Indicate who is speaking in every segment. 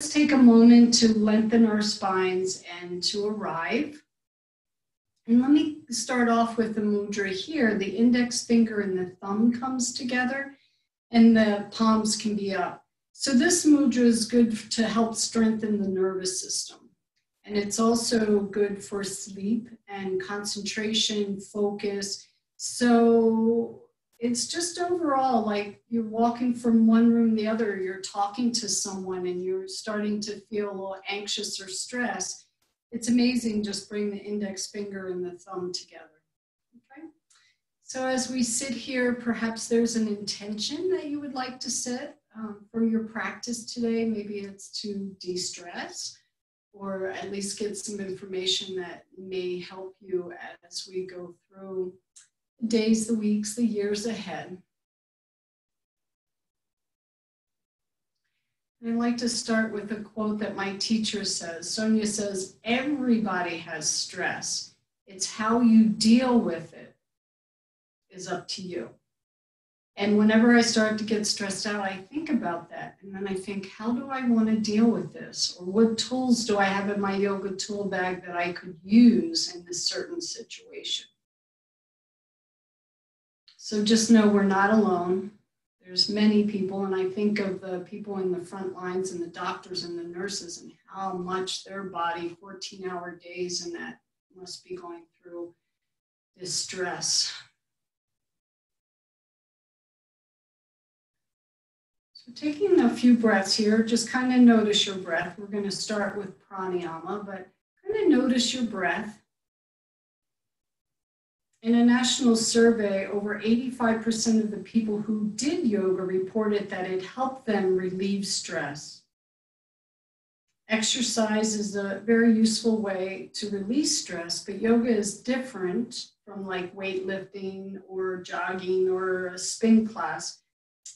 Speaker 1: let's take a moment to lengthen our spines and to arrive. And let me start off with the mudra here. The index finger and the thumb comes together and the palms can be up. So this mudra is good to help strengthen the nervous system. And it's also good for sleep and concentration, focus. So it's just overall like you're walking from one room to the other, you're talking to someone and you're starting to feel a little anxious or stressed. It's amazing, just bring the index finger and the thumb together, okay? So as we sit here, perhaps there's an intention that you would like to set for your practice today. Maybe it's to de-stress or at least get some information that may help you as we go through the days, the weeks, the years ahead. And I'd like to start with a quote that my teacher says. Sonia says, everybody has stress. It's how you deal with it is up to you. And whenever I start to get stressed out, I think about that. And then I think, how do I want to deal with this? Or what tools do I have in my yoga tool bag that I could use in this certain situation? So just know we're not alone. There's many people, and I think of the people in the front lines and the doctors and the nurses and how much their body, 14-hour days, and that must be going through this stress. So taking a few breaths here, just kind of notice your breath. We're going to start with pranayama, but kind of notice your breath. In a national survey, over 85% of the people who did yoga reported that it helped them relieve stress. Exercise is a very useful way to release stress, but yoga is different from like weightlifting or jogging or a spin class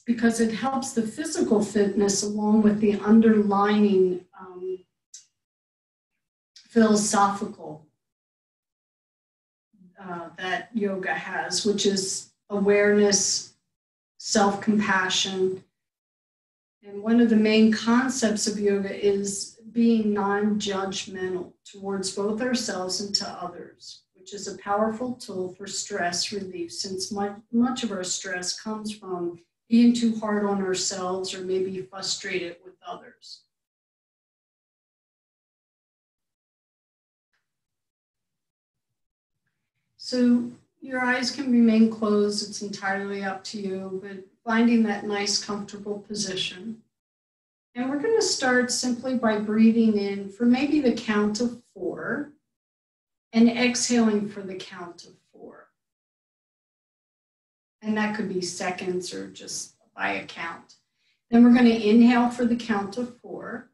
Speaker 1: because it helps the physical fitness along with the underlying philosophical that yoga has, which is awareness, self-compassion. And one of the main concepts of yoga is being non-judgmental towards both ourselves and to others, which is a powerful tool for stress relief, since much of our stress comes from being too hard on ourselves or maybe frustrated with others. So your eyes can remain closed, it's entirely up to you, but finding that nice, comfortable position. And we're going to start simply by breathing in for maybe the count of 4 and exhaling for the count of 4. And that could be seconds or just by a count. Then we're going to inhale for the count of 4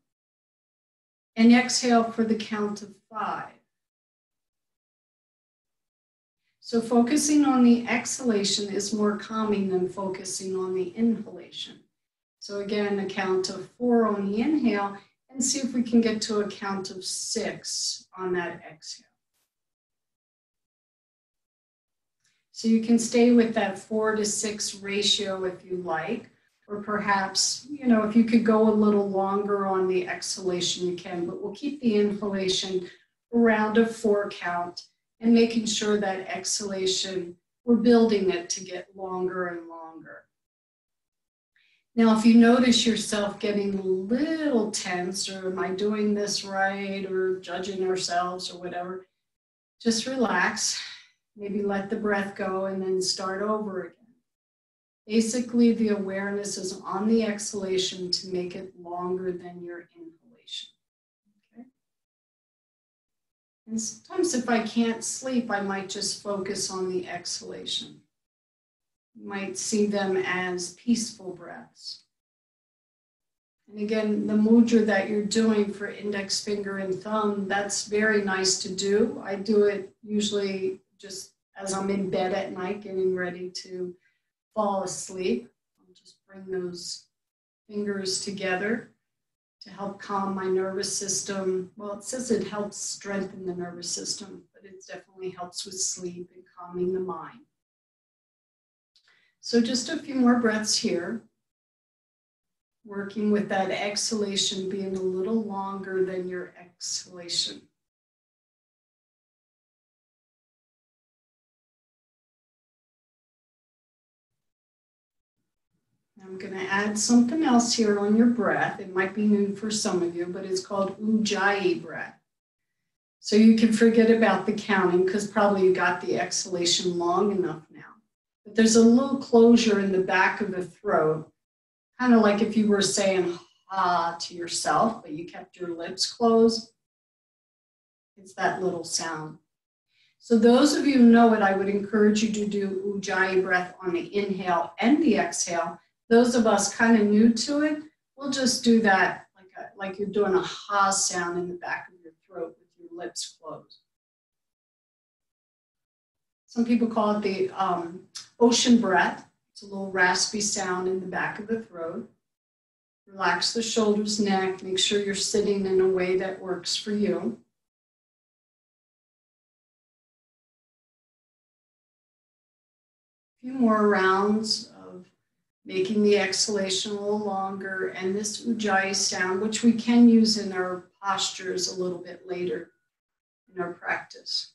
Speaker 1: and exhale for the count of 5. So focusing on the exhalation is more calming than focusing on the inhalation. So again, a count of 4 on the inhale, and see if we can get to a count of 6 on that exhale. So you can stay with that 4 to 6 ratio if you like, or perhaps, if you could go a little longer on the exhalation, you can, but we'll keep the inhalation around a 4 count. And making sure that exhalation, we're building it to get longer and longer. Now, if you notice yourself getting a little tense, or am I doing this right, or judging ourselves or whatever, just relax, maybe let the breath go and then start over again. Basically, the awareness is on the exhalation to make it longer than your inhalation. And sometimes if I can't sleep, I might just focus on the exhalation. You might see them as peaceful breaths. And again, the mudra that you're doing for index finger and thumb, that's very nice to do. I do it usually just as I'm in bed at night, getting ready to fall asleep. I'll just bring those fingers together to help calm my nervous system. Well, it says it helps strengthen the nervous system, but it definitely helps with sleep and calming the mind. So just a few more breaths here. working with that exhalation being a little longer than your exhalation. I'm going to add something else here on your breath. It might be new for some of you, but it's called Ujjayi breath. So you can forget about the counting because probably you got the exhalation long enough now. But there's a little closure in the back of the throat, kind of like if you were saying ah to yourself, but you kept your lips closed. It's that little sound. So those of you who know it, I would encourage you to do Ujjayi breath on the inhale and the exhale. Those of us kind of new to it, we'll just do that like you're doing a ha sound in the back of your throat with your lips closed. Some people call it the ocean breath. It's a little raspy sound in the back of the throat. Relax the shoulders, neck. Make sure you're sitting in a way that works for you. A few more rounds of making the exhalation a little longer, and this Ujjayi sound, which we can use in our postures a little bit later in our practice.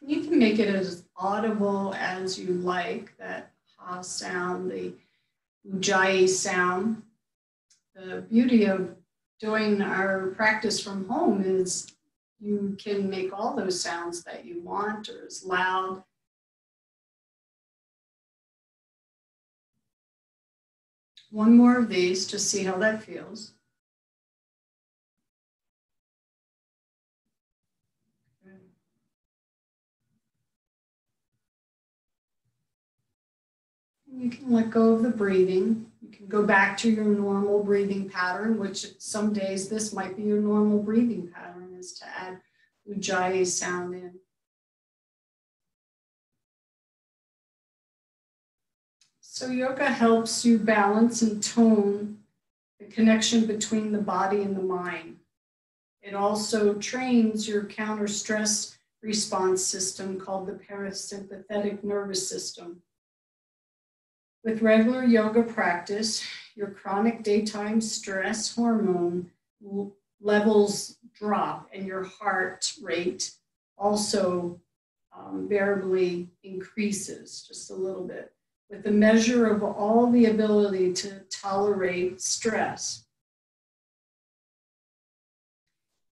Speaker 1: You can make it as audible as you like, that ha sound, the Ujjayi sound. The beauty of doing our practice from home is you can make all those sounds that you want or as loud. One more of these, just see how that feels. You can let go of the breathing. You can go back to your normal breathing pattern, which some days this might be your normal breathing pattern, is to add Ujjayi sound in. So yoga helps you balance and tone the connection between the body and the mind. It also trains your counter stress response system called the parasympathetic nervous system. With regular yoga practice, your chronic daytime stress hormone levels drop and your heart rate also variably increases just a little bit, with a measure of all the ability to tolerate stress.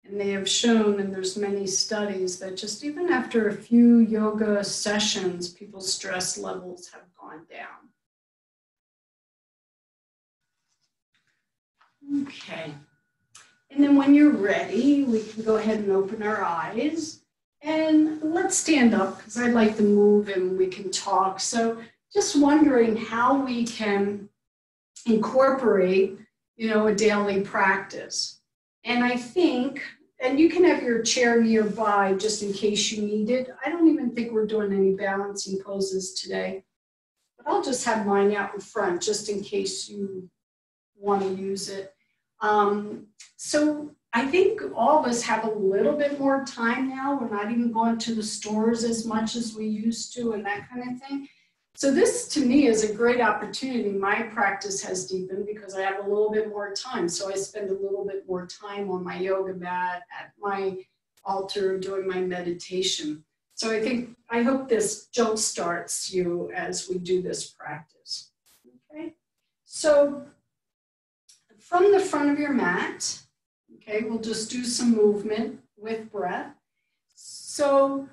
Speaker 1: And they have shown, and there's many studies, that just even after a few yoga sessions, people's stress levels have gone down. Okay, and then when you're ready, we can go ahead and open our eyes. And let's stand up because I'd like to move and we can talk. So just wondering how we can incorporate, a daily practice. And I think, and you can have your chair nearby just in case you need it. I don't even think we're doing any balancing poses today, but I'll just have mine out in front just in case you want to use it. So I think all of us have a little bit more time now. We're not even going to the stores as much as we used to and that kind of thing. So this to me is a great opportunity. My practice has deepened because I have a little bit more time. So I spend a little bit more time on my yoga mat, at my altar, doing my meditation. So I hope this jump starts you as we do this practice. Okay, so from the front of your mat, okay, we'll just do some movement with breath. So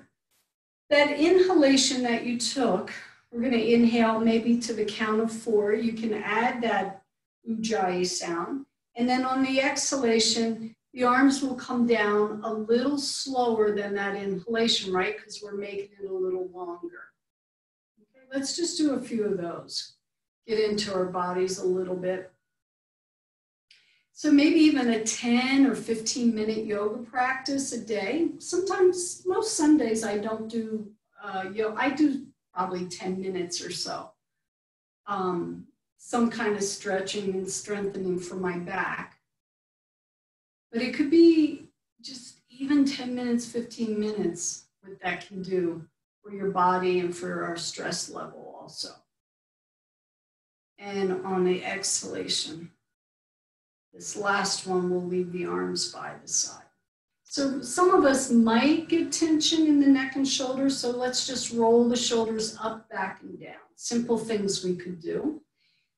Speaker 1: that inhalation that you took, we're going to inhale maybe to the count of 4. You can add that Ujjayi sound. And then on the exhalation, the arms will come down a little slower than that inhalation, right? Because we're making it a little longer. Okay, let's just do a few of those. Get into our bodies a little bit. So maybe even a 10 or 15-minute yoga practice a day. Sometimes, most Sundays I don't do yoga. I do probably 10 minutes or so. Some kind of stretching and strengthening for my back. But it could be just even 10 minutes, 15 minutes, what that can do for your body and for our stress level also. And on the exhalation, this last one will leave the arms by the side. So some of us might get tension in the neck and shoulders, so let's just roll the shoulders up, back, and down. Simple things we could do.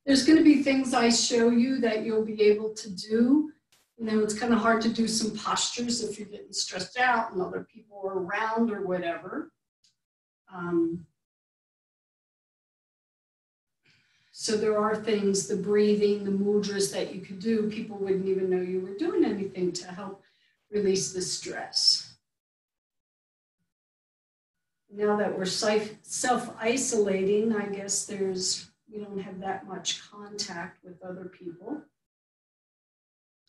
Speaker 1: There's going to be things I show you that you'll be able to do. You know, it's kind of hard to do some postures if you're getting stressed out and other people are around or whatever. So there are things, the breathing, the mudras that you could do. People wouldn't even know you were doing anything to help release the stress. Now that we're self-isolating, I guess we don't have that much contact with other people.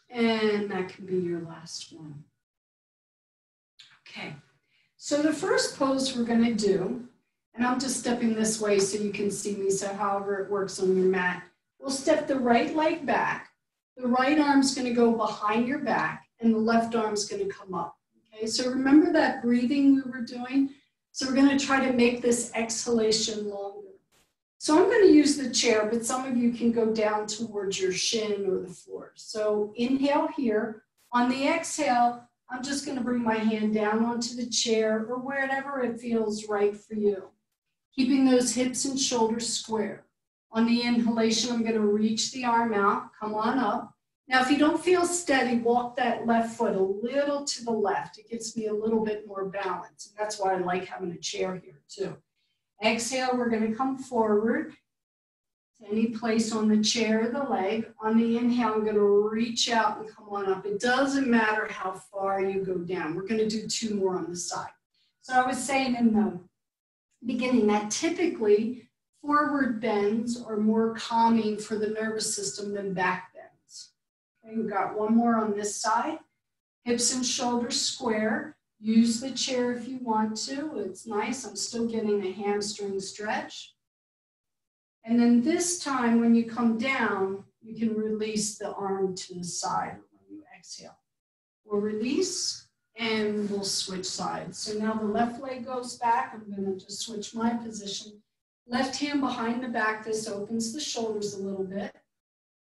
Speaker 1: And that can be your last one. Okay, so the first pose we're going to do, and I'm just stepping this way so you can see me, so however it works on your mat, we'll step the right leg back. The right arm's going to go behind your back, and the left arm's going to come up. Okay, so remember that breathing we were doing? So we're going to try to make this exhalation longer. So I'm going to use the chair, but some of you can go down towards your shin or the floor. So inhale here. On the exhale, I'm just going to bring my hand down onto the chair or wherever it feels right for you. Keeping those hips and shoulders square. On the inhalation, I'm going to reach the arm out, come on up. Now, if you don't feel steady, walk that left foot a little to the left. It gives me a little bit more balance. And that's why I like having a chair here too. Exhale, we're going to come forward to any place on the chair or the leg. On the inhale, I'm going to reach out and come on up. It doesn't matter how far you go down. We're going to do 2 more on the side. So I was saying in the beginning that typically forward bends are more calming for the nervous system than back bends. Okay, we've got 1 more on this side. Hips and shoulders square. Use the chair if you want to. It's nice. I'm still getting a hamstring stretch. And then this time when you come down, you can release the arm to the side when you exhale. We'll release and we'll switch sides. So now the left leg goes back. I'm going to just switch my position. Left hand behind the back. This opens the shoulders a little bit.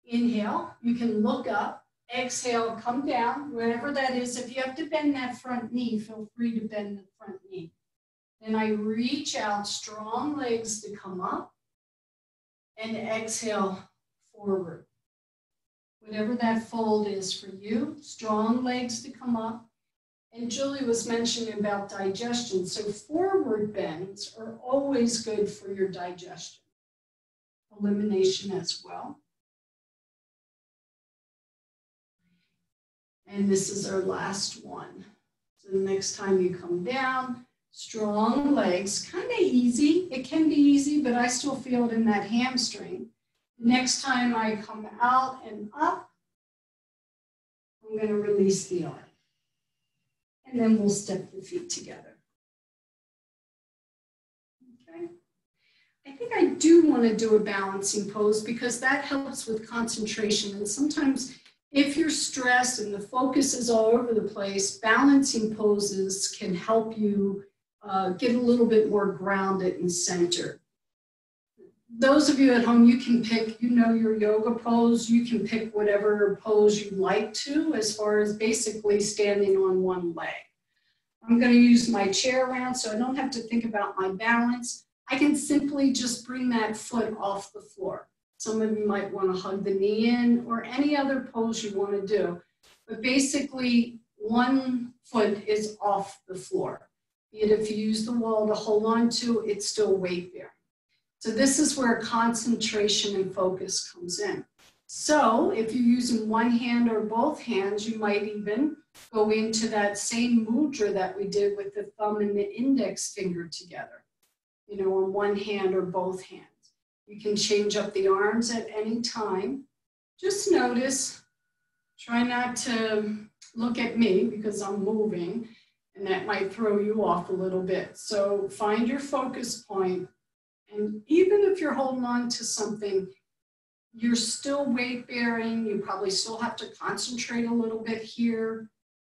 Speaker 1: Inhale. You can look up. Exhale, come down, wherever that is. If you have to bend that front knee, feel free to bend the front knee. Then I reach out, strong legs to come up, and exhale forward. Whatever that fold is for you, strong legs to come up. And Julie was mentioning about digestion. So forward bends are always good for your digestion. Elimination as well. And this is our last one. So the next time you come down, strong legs, kind of easy. It can be easy, but I still feel it in that hamstring. Next time I come out and up, I'm going to release the arm. And then we'll step the feet together. Okay. I think I do want to do a balancing pose because that helps with concentration. And sometimes if you're stressed and the focus is all over the place, balancing poses can help you get a little bit more grounded and centered. Those of you at home, you can pick, your yoga pose. You can pick whatever pose you like to as far as basically standing on one leg. I'm going to use my chair around so I don't have to think about my balance. I can simply just bring that foot off the floor. Some of you might want to hug the knee in or any other pose you want to do. But basically, one foot is off the floor. Yet if you use the wall to hold on to, it's still weight bearing. So this is where concentration and focus comes in. So if you're using one hand or both hands, you might even go into that same mudra that we did with the thumb and the index finger together, on one hand or both hands. You can change up the arms at any time. Just notice, try not to look at me because I'm moving and that might throw you off a little bit. So find your focus point. And even if you're holding on to something, you're still weight bearing. You probably still have to concentrate a little bit here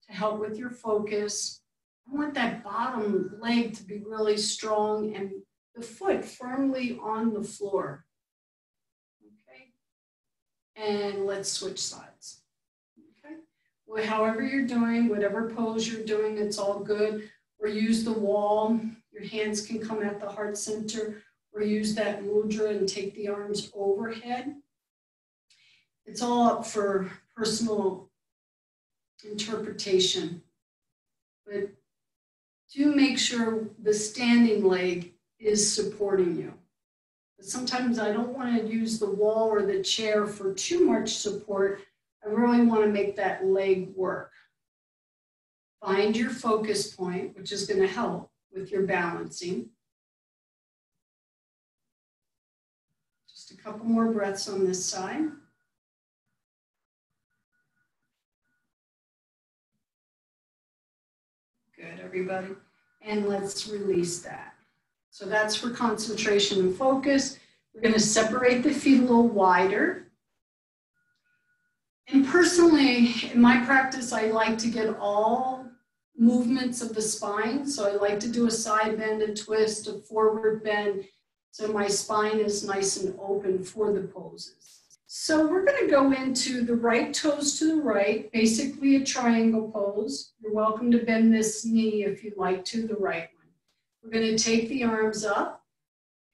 Speaker 1: to help with your focus. I want that bottom leg to be really strong and the foot firmly on the floor. Okay. And let's switch sides. Okay. Well, however you're doing, whatever pose you're doing, it's all good. Or use the wall. Your hands can come at the heart center, or use that mudra and take the arms overhead. It's all up for personal interpretation. But do make sure the standing leg is supporting you. But sometimes I don't want to use the wall or the chair for too much support. I really want to make that leg work. Find your focus point, which is going to help with your balancing. Just a couple more breaths on this side. Good, everybody. And let's release that. So that's for concentration and focus. We're going to separate the feet a little wider. And personally, in my practice, I like to get all movements of the spine. So I like to do a side bend, a twist, a forward bend. So my spine is nice and open for the poses. So we're going to go into the right toes to the right, basically a triangle pose. You're welcome to bend this knee if you'd like to, the right one. We're going to take the arms up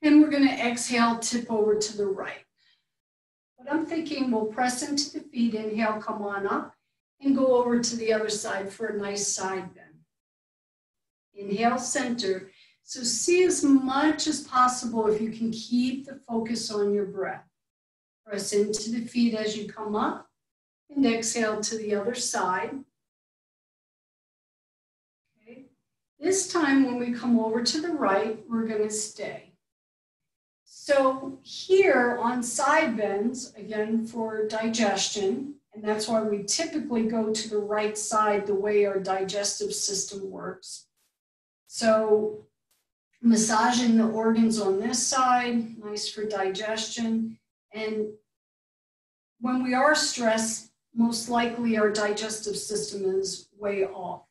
Speaker 1: and we're going to exhale, tip over to the right. But I'm thinking we'll press into the feet, inhale, come on up, and go over to the other side for a nice side bend. Inhale, center. So see as much as possible if you can keep the focus on your breath. Press into the feet as you come up and exhale to the other side. Okay. This time when we come over to the right, we're going to stay. So here on side bends, again for digestion, and that's why we typically go to the right side the way our digestive system works. So massaging the organs on this side, nice for digestion. And when we are stressed, most likely our digestive system is way off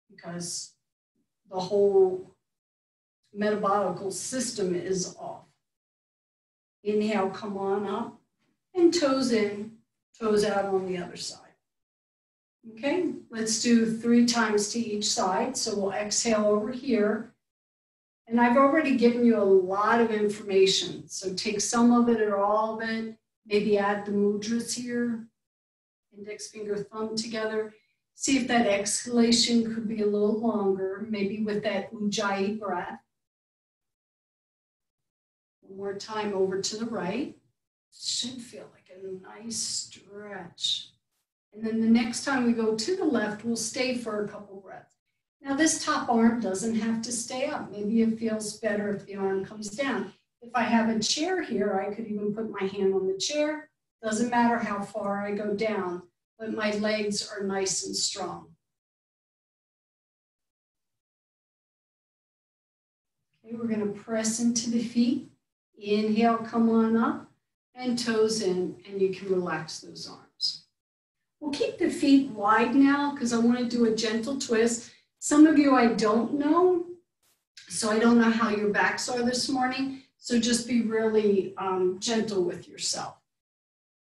Speaker 1: because the whole metabolic system is off. Inhale, come on up, and toes in, toes out on the other side. Okay, let's do 3 times to each side. So we'll exhale over here. And I've already given you a lot of information. So take some of it or all of it. Maybe add the mudras here. Index finger, thumb together. See if that exhalation could be a little longer, maybe with that ujjayi breath. One more time over to the right. Should feel like a nice stretch. And then the next time we go to the left, we'll stay for a couple breaths. Now this top arm doesn't have to stay up. Maybe it feels better if the arm comes down. If I have a chair here, I could even put my hand on the chair. Doesn't matter how far I go down, but my legs are nice and strong. Okay, we're going to press into the feet. Inhale, come on up, and toes in, and you can relax those arms. We'll keep the feet wide now because I want to do a gentle twist. Some of you I don't know, so I don't know how your backs are this morning, so just be really gentle with yourself.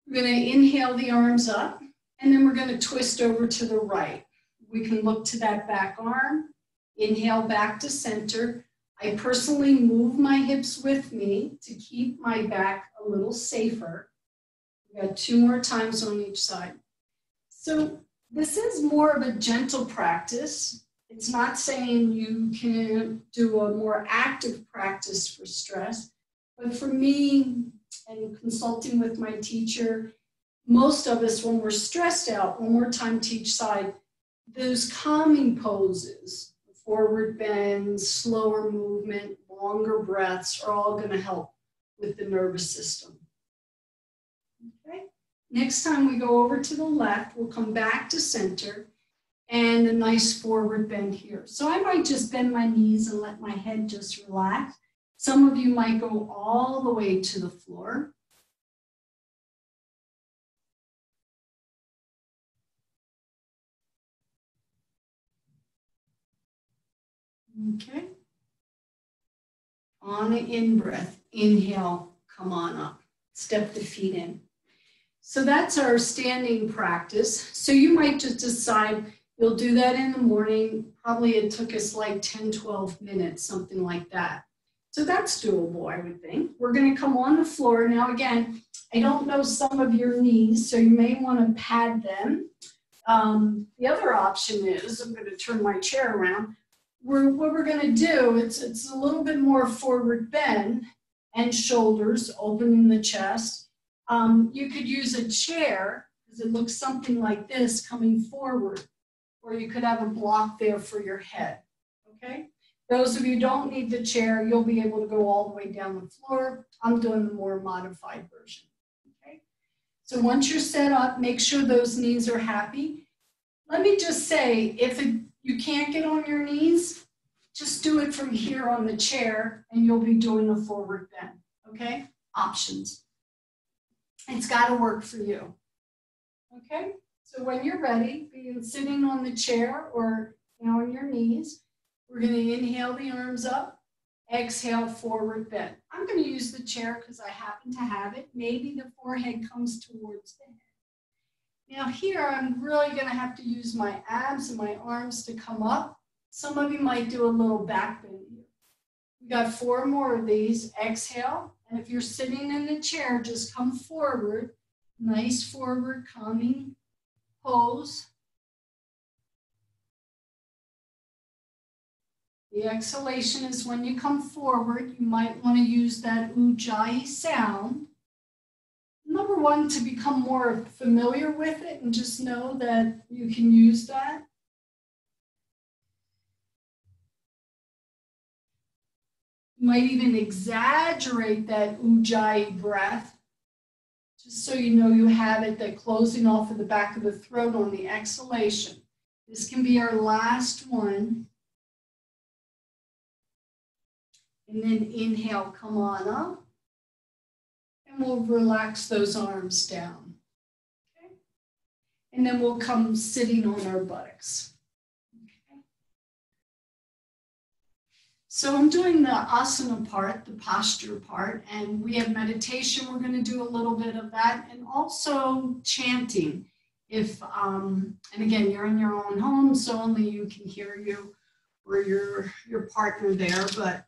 Speaker 1: We're going to inhale the arms up, and then we're going to twist over to the right. We can look to that back arm, inhale back to center. I personally move my hips with me to keep my back a little safer. We got 2 more times on each side. So this is more of a gentle practice. It's not saying you can do a more active practice for stress, but for me, and consulting with my teacher, most of us, when we're stressed out, one more time to each side, those calming poses, forward bends, slower movement, longer breaths are all going to help with the nervous system. Okay. Next time we go over to the left, we'll come back to center and a nice forward bend here. So I might just bend my knees and let my head just relax. Some of you might go all the way to the floor. Okay. On the in-breath, inhale, come on up. Step the feet in. So that's our standing practice. So you might just decide you'll do that in the morning. Probably it took us like 10, 12 minutes, something like that. So that's doable, I would think. We're going to come on the floor. Now, again, I don't know some of your knees, so you may want to pad them. The other option is, I'm going to turn my chair around. What we're going to do, it's a little bit more forward bend and shoulders, opening the chest. You could use a chair, because it looks something like this coming forward, or you could have a block there for your head, okay? Those of you who don't need the chair, you'll be able to go all the way down the floor. I'm doing the more modified version, okay? So once you're set up, make sure those knees are happy. Let me just say, if you can't get on your knees, just do it from here on the chair and you'll be doing a forward bend, okay? Options. It's got to work for you, okay? So when you're ready, being sitting on the chair or on your knees, we're going to inhale the arms up, exhale, forward bend. I'm going to use the chair because I happen to have it. Maybe the forehead comes towards the head. Now here, I'm really going to have to use my abs and my arms to come up. Some of you might do a little back bend here. We got 4 more of these. Exhale. And if you're sitting in the chair, just come forward. Nice forward, calming pose. The exhalation is when you come forward. You might want to use that ujjayi sound. Number 1, to become more familiar with it and just know that you can use that. You might even exaggerate that ujjayi breath, just so you know you have it, that closing off of the back of the throat on the exhalation. This can be our last one. And then inhale, come on up. And we'll relax those arms down. Okay? And then we'll come sitting on our buttocks. Okay? So I'm doing the asana part, the posture part, and we have meditation. We're going to do a little bit of that, and also chanting. If and again, you're in your own home, so only you can hear you or your partner there, but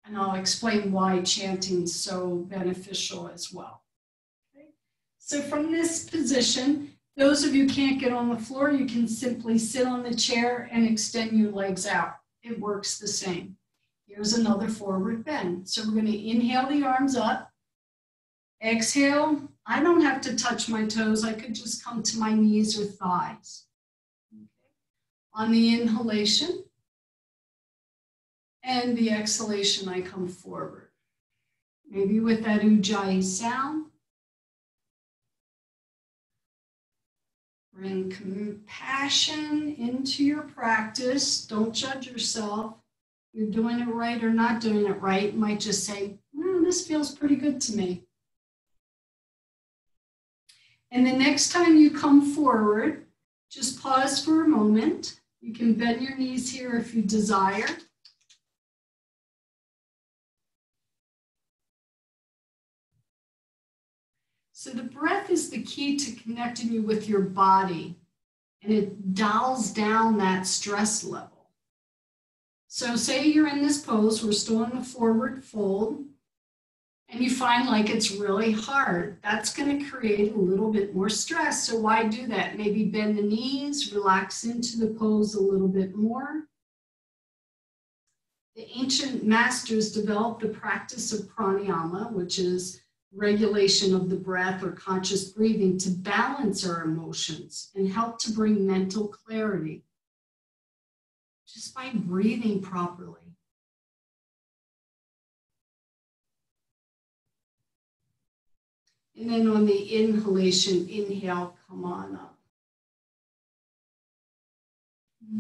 Speaker 1: and I'll explain why chanting is so beneficial as well. Okay? So from this position, those of you who can't get on the floor, you can simply sit on the chair and extend your legs out. It works the same. Here's another forward bend. So we're going to inhale the arms up. Exhale. I don't have to touch my toes. I could just come to my knees or thighs. Okay. On the inhalation, and the exhalation, I come forward. Maybe with that ujjayi sound. Bring compassion into your practice. Don't judge yourself. You're doing it right or not doing it right. You might just say, this feels pretty good to me. And the next time you come forward, just pause for a moment. You can bend your knees here if you desire. So the breath is the key to connecting you with your body, and it dials down that stress level. So say you're in this pose, we're still in the forward fold, and you find like it's really hard. That's going to create a little bit more stress. So why do that? Maybe bend the knees, relax into the pose a little bit more. The ancient masters developed the practice of pranayama, which is regulation of the breath or conscious breathing, to balance our emotions and help to bring mental clarity just by breathing properly. And then on the inhalation, inhale, come on up.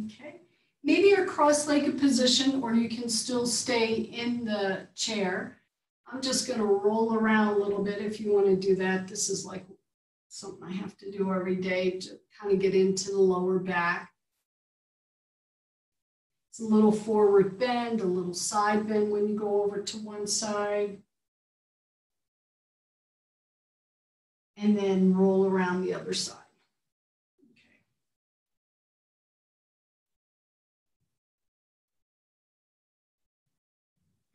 Speaker 1: Okay. Maybe you're cross-legged position, or you can still stay in the chair. I'm just going to roll around a little bit if you want to do that. This is like something I have to do every day to kind of get into the lower back. It's a little forward bend, a little side bend when you go over to one side. And then roll around the other side.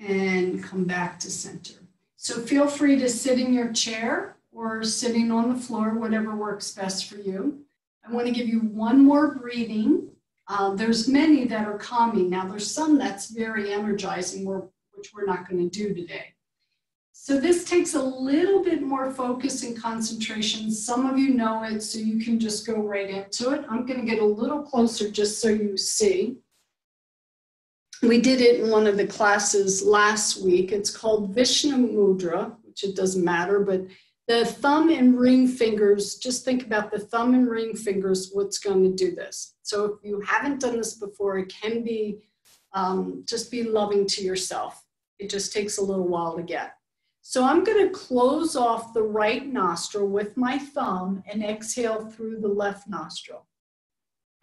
Speaker 1: Okay. And come back to center. So feel free to sit in your chair or sitting on the floor, whatever works best for you. I want to give you one more breathing. There's many that are calming. Now there's some that's very energizing, which we're not going to do today. So this takes a little bit more focus and concentration. Some of you know it, so you can just go right into it. I'm going to get a little closer just so you see. We did it in one of the classes last week. It's called Vishnu Mudra, which it doesn't matter, but the thumb and ring fingers, just think about the thumb and ring fingers, what's going to do this. So if you haven't done this before, it can be, just be loving to yourself. It just takes a little while to get. So I'm going to close off the right nostril with my thumb and exhale through the left nostril.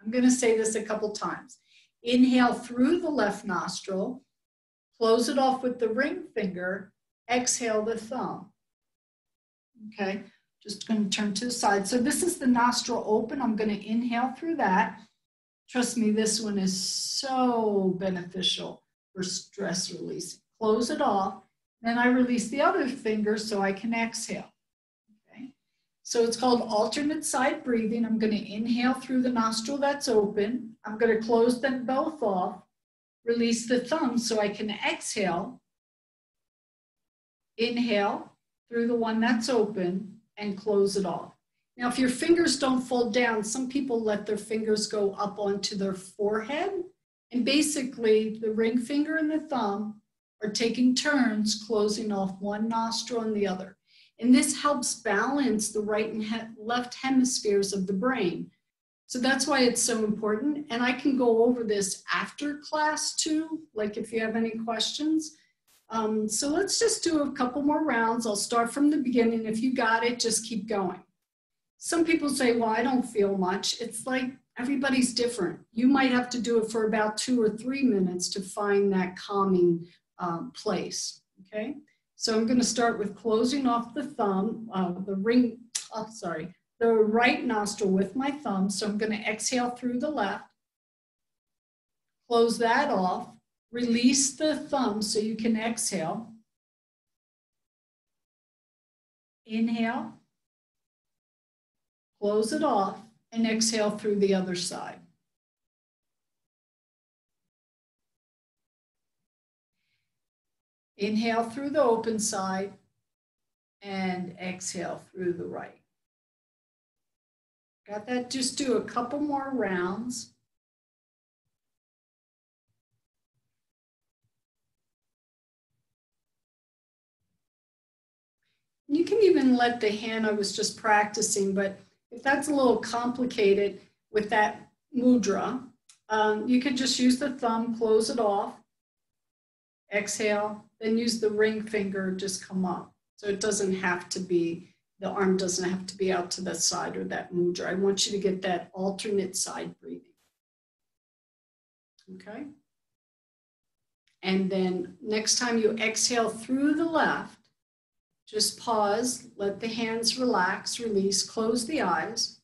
Speaker 1: I'm going to say this a couple times. Inhale through the left nostril, close it off with the ring finger, exhale the thumb. Okay, just going to turn to the side. So this is the nostril open. I'm going to inhale through that. Trust me, this one is so beneficial for stress release. Close it off. Then I release the other finger so I can exhale. Okay, so it's called alternate side breathing. I'm going to inhale through the nostril that's open. I'm going to close them both off, release the thumb so I can exhale. Inhale through the one that's open and close it off. Now, if your fingers don't fold down, some people let their fingers go up onto their forehead. And basically, the ring finger and the thumb are taking turns closing off one nostril and the other. And this helps balance the right and left hemispheres of the brain. So that's why it's so important. And I can go over this after class too, like if you have any questions. So let's just do a couple more rounds. I'll start from the beginning. If you got it, just keep going. Some people say, well, I don't feel much. It's like everybody's different. You might have to do it for about 2 or 3 minutes to find that calming place, okay? So I'm going to start with closing off the thumb, the right nostril with my thumb. So I'm going to exhale through the left, close that off, release the thumb so you can exhale. Inhale, close it off, and exhale through the other side. Inhale through the open side and exhale through the right. Got that? Just do a couple more rounds. You can even let the hand, I was just practicing, but if that's a little complicated with that mudra, you can just use the thumb, close it off, exhale, then use the ring finger, just come up. So it doesn't have to be, the arm doesn't have to be out to the side or that mudra. I want you to get that alternate side breathing. Okay? And then next time you exhale through the left, just pause, let the hands relax, release, close the eyes.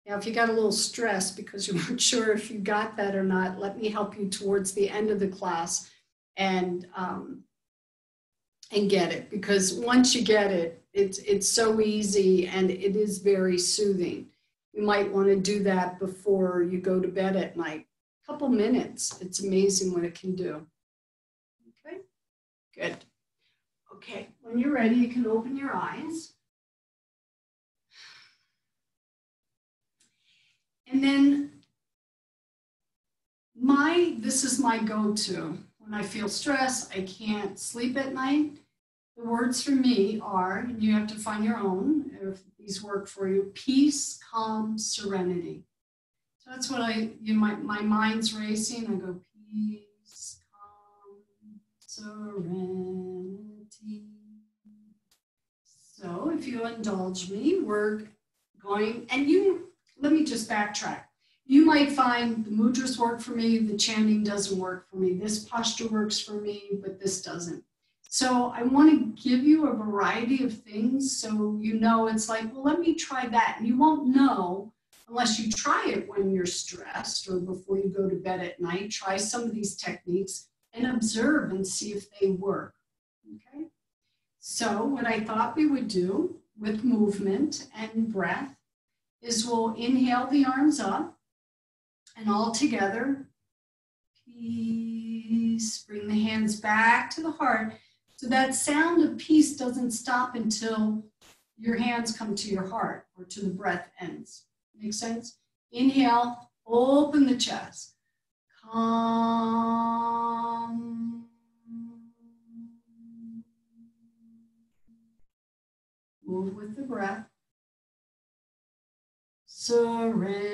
Speaker 1: Now, if you got a little stressed because you weren't sure if you got that or not, let me help you towards the end of the class and get it. Because once you get it, it's so easy and it is very soothing. You might want to do that before you go to bed at night. A couple minutes. It's amazing what it can do. Okay, good. Okay, when you're ready, you can open your eyes. And then this is my go-to. When I feel stress, I can't sleep at night. The words for me are, and you have to find your own, if these work for you, peace, calm, serenity. So that's what my mind's racing. I go, peace, calm, serenity. So if you indulge me, we're going, and let me just backtrack. You might find the mudras work for me, the chanting doesn't work for me. This posture works for me, but this doesn't. So I want to give you a variety of things so you know it's like, well, let me try that. And you won't know unless you try it when you're stressed or before you go to bed at night. Try some of these techniques and observe and see if they work. Okay? So what I thought we would do with movement and breath is we'll inhale the arms up and all together, peace. Bring the hands back to the heart. So that sound of peace doesn't stop until your hands come to your heart or to the breath ends. Make sense? Inhale, open the chest. Calm. Move with the breath. Serenity.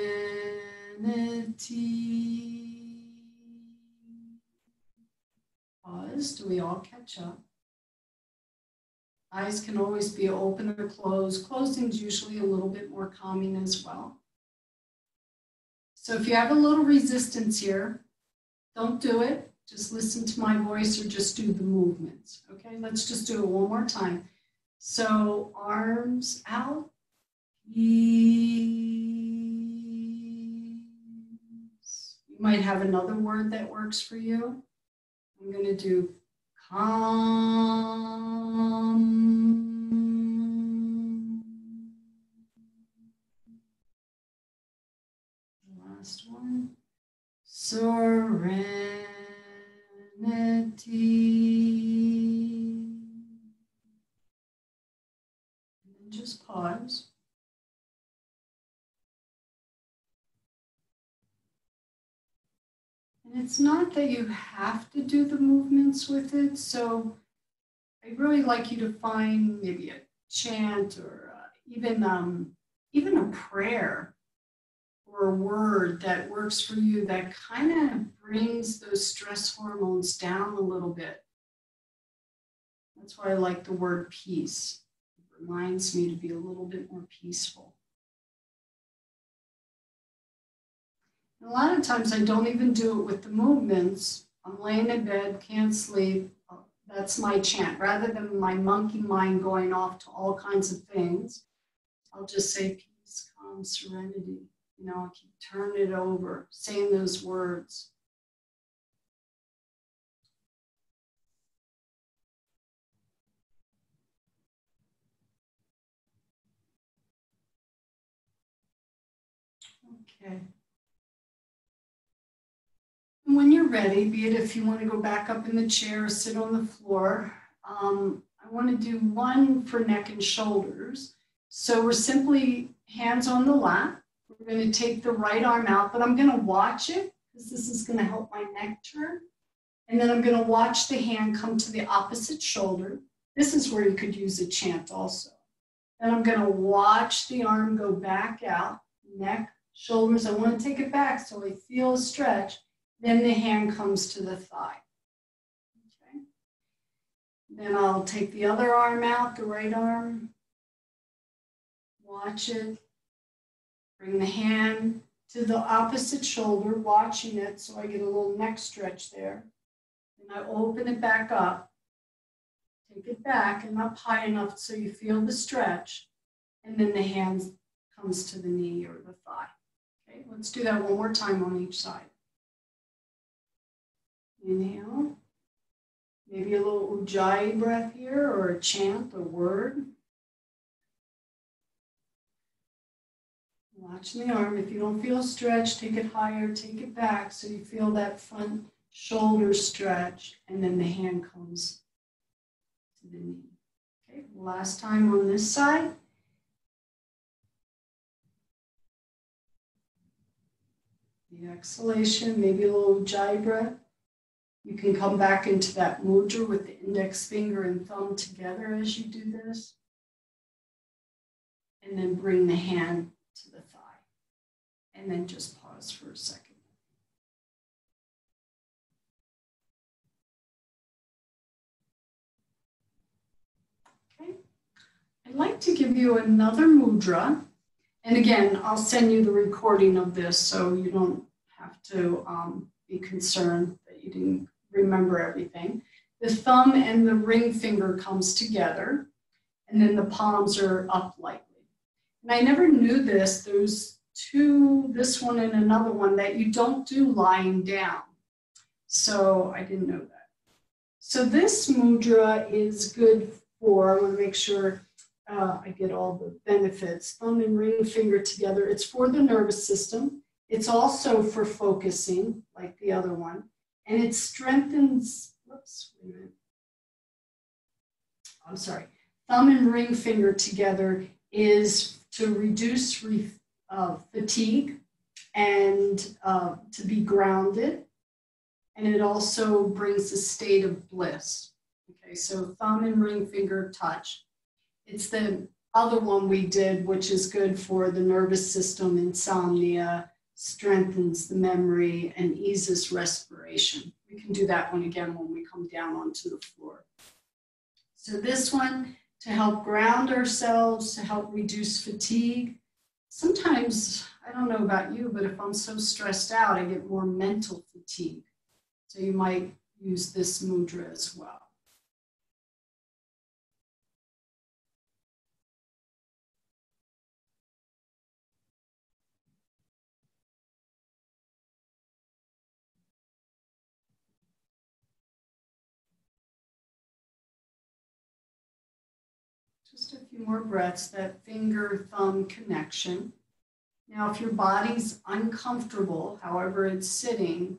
Speaker 1: Pause. Do we all catch up? Eyes can always be open or closed. Closing is usually a little bit more calming as well. So if you have a little resistance here, don't do it. Just listen to my voice or just do the movements. Okay, let's just do it one more time. So arms out. Ease. You might have another word that works for you. I'm going to do calm. Last one. Serenity. And then just pause. And it's not that you have to do the movements with it. So I'd really like you to find maybe a chant or even a prayer or a word that works for you that kind of brings those stress hormones down a little bit. That's why I like the word peace. It reminds me to be a little bit more peaceful. A lot of times I don't even do it with the movements. I'm laying in bed, can't sleep. That's my chant. Rather than my monkey mind going off to all kinds of things, I'll just say peace, calm, serenity. You know, I keep turning it over, saying those words. Okay. And when you're ready, be it if you want to go back up in the chair or sit on the floor, I want to do one for neck and shoulders. So we're simply hands on the lap. We're going to take the right arm out, but I'm going to watch it because this is going to help my neck turn. And then I'm going to watch the hand come to the opposite shoulder. This is where you could use a chant also. Then I'm going to watch the arm go back out, neck, shoulders. I want to take it back so I feel a stretch. Then the hand comes to the thigh. Okay. Then I'll take the other arm out, the right arm. Watch it. Bring the hand to the opposite shoulder, watching it so I get a little neck stretch there. And I open it back up. Take it back and up high enough so you feel the stretch. And then the hand comes to the knee or the thigh. Okay, let's do that one more time on each side. Inhale. Maybe a little ujjayi breath here or a chant, a word. Watching the arm. If you don't feel stretched, take it higher, take it back so you feel that front shoulder stretch, and then the hand comes to the knee. Okay, last time on this side. The exhalation, maybe a little ujjayi breath. You can come back into that mudra with the index finger and thumb together as you do this. And then bring the hand to the thigh. And then just pause for a second. Okay. I'd like to give you another mudra. And again, I'll send you the recording of this so you don't have to be concerned that you didn't remember everything. The thumb and the ring finger comes together, and then the palms are up lightly. And I never knew this. There's two, this one and another one, that you don't do lying down. So I didn't know that. So this mudra is good for, I want to make sure I get all the benefits. Thumb and ring finger together. It's for the nervous system. It's also for focusing, like the other one. And it strengthens, whoops, wait a minute. I'm sorry. Thumb and ring finger together is to reduce fatigue and to be grounded. And it also brings a state of bliss. Okay, so thumb and ring finger touch. It's the other one we did, which is good for the nervous system, insomnia, strengthens the memory, and eases respiration. We can do that one again when we come down onto the floor. So this one, to help ground ourselves, to help reduce fatigue. Sometimes, I don't know about you, but if I'm so stressed out, I get more mental fatigue. So you might use this mudra as well. Just a few more breaths, that finger-thumb connection. Now, if your body's uncomfortable, however it's sitting,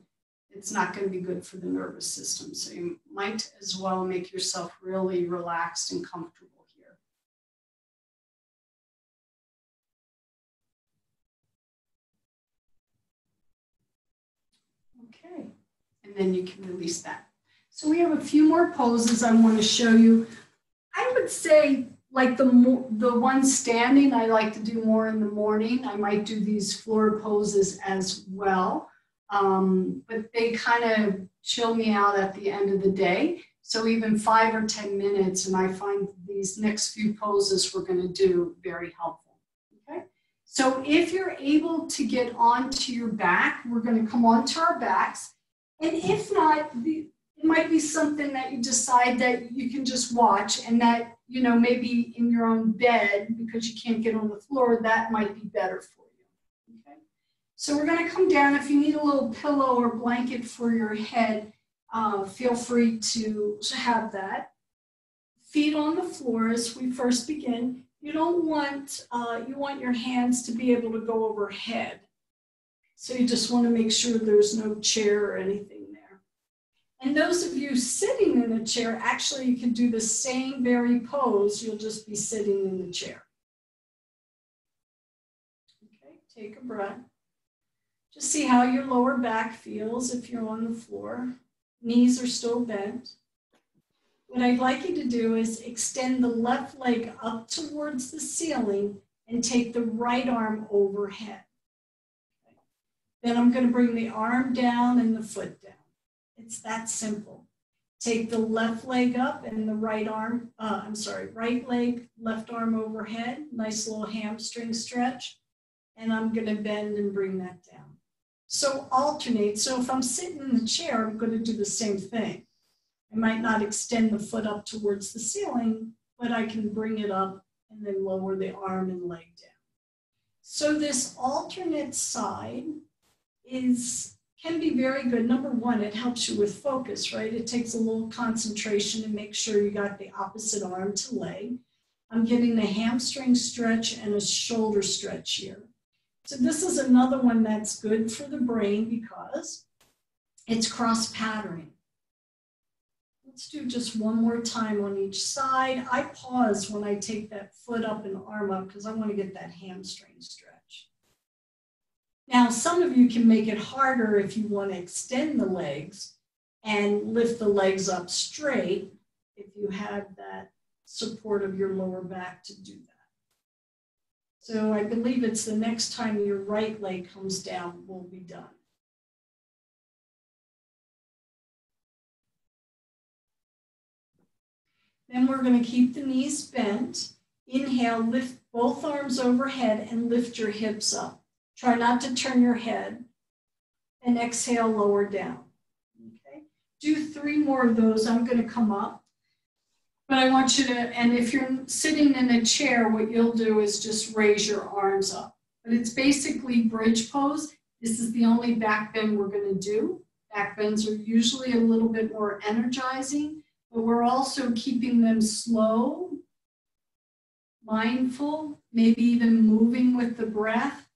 Speaker 1: it's not going to be good for the nervous system. So you might as well make yourself really relaxed and comfortable here. Okay, and then you can release that. So we have a few more poses I want to show you. I would say, like the one standing, I like to do more in the morning. I might do these floor poses as well, but they kind of chill me out at the end of the day. So even 5 or 10 minutes, and I find these next few poses we're going to do very helpful. Okay. So if you're able to get onto your back, we're going to come onto our backs, and if not, it might be something that you decide that you can just watch, and that, you know, maybe in your own bed, because you can't get on the floor, that might be better for you. Okay? So we're going to come down. If you need a little pillow or blanket for your head, feel free to have that. Feet on the floor as we first begin. You don't want, you want your hands to be able to go overhead. So you just want to make sure there's no chair or anything. And those of you sitting in a chair, actually you can do the same very pose, you'll just be sitting in the chair. Okay, take a breath. Just see how your lower back feels if you're on the floor. Knees are still bent. What I'd like you to do is extend the left leg up towards the ceiling and take the right arm overhead. Okay. Then I'm going to bring the arm down and the foot down. It's that simple. Take the left leg up and the right arm, right leg, left arm overhead, nice little hamstring stretch. And I'm going to bend and bring that down. So alternate. So if I'm sitting in the chair, I'm going to do the same thing. I might not extend the foot up towards the ceiling, but I can bring it up and then lower the arm and leg down. So this alternate side can be very good. Number one, it helps you with focus, right? It takes a little concentration to make sure you got the opposite arm to leg. I'm getting a hamstring stretch and a shoulder stretch here. So this is another one that's good for the brain because it's cross-patterning. Let's do just one more time on each side. I pause when I take that foot up and arm up because I want to get that hamstring stretch. Now, some of you can make it harder if you want to extend the legs and lift the legs up straight if you have that support of your lower back to do that. So I believe it's the next time your right leg comes down, we'll be done. Then we're going to keep the knees bent Inhale, lift both arms overhead and lift your hips up. Try not to turn your head. And exhale, lower down. Okay. Do 3 more of those. I'm going to come up. But I want you to, and if you're sitting in a chair, what you'll do is just raise your arms up. But it's basically bridge pose. This is the only back bend we're going to do. Back bends are usually a little bit more energizing, but we're also keeping them slow, mindful, maybe even moving with the breath.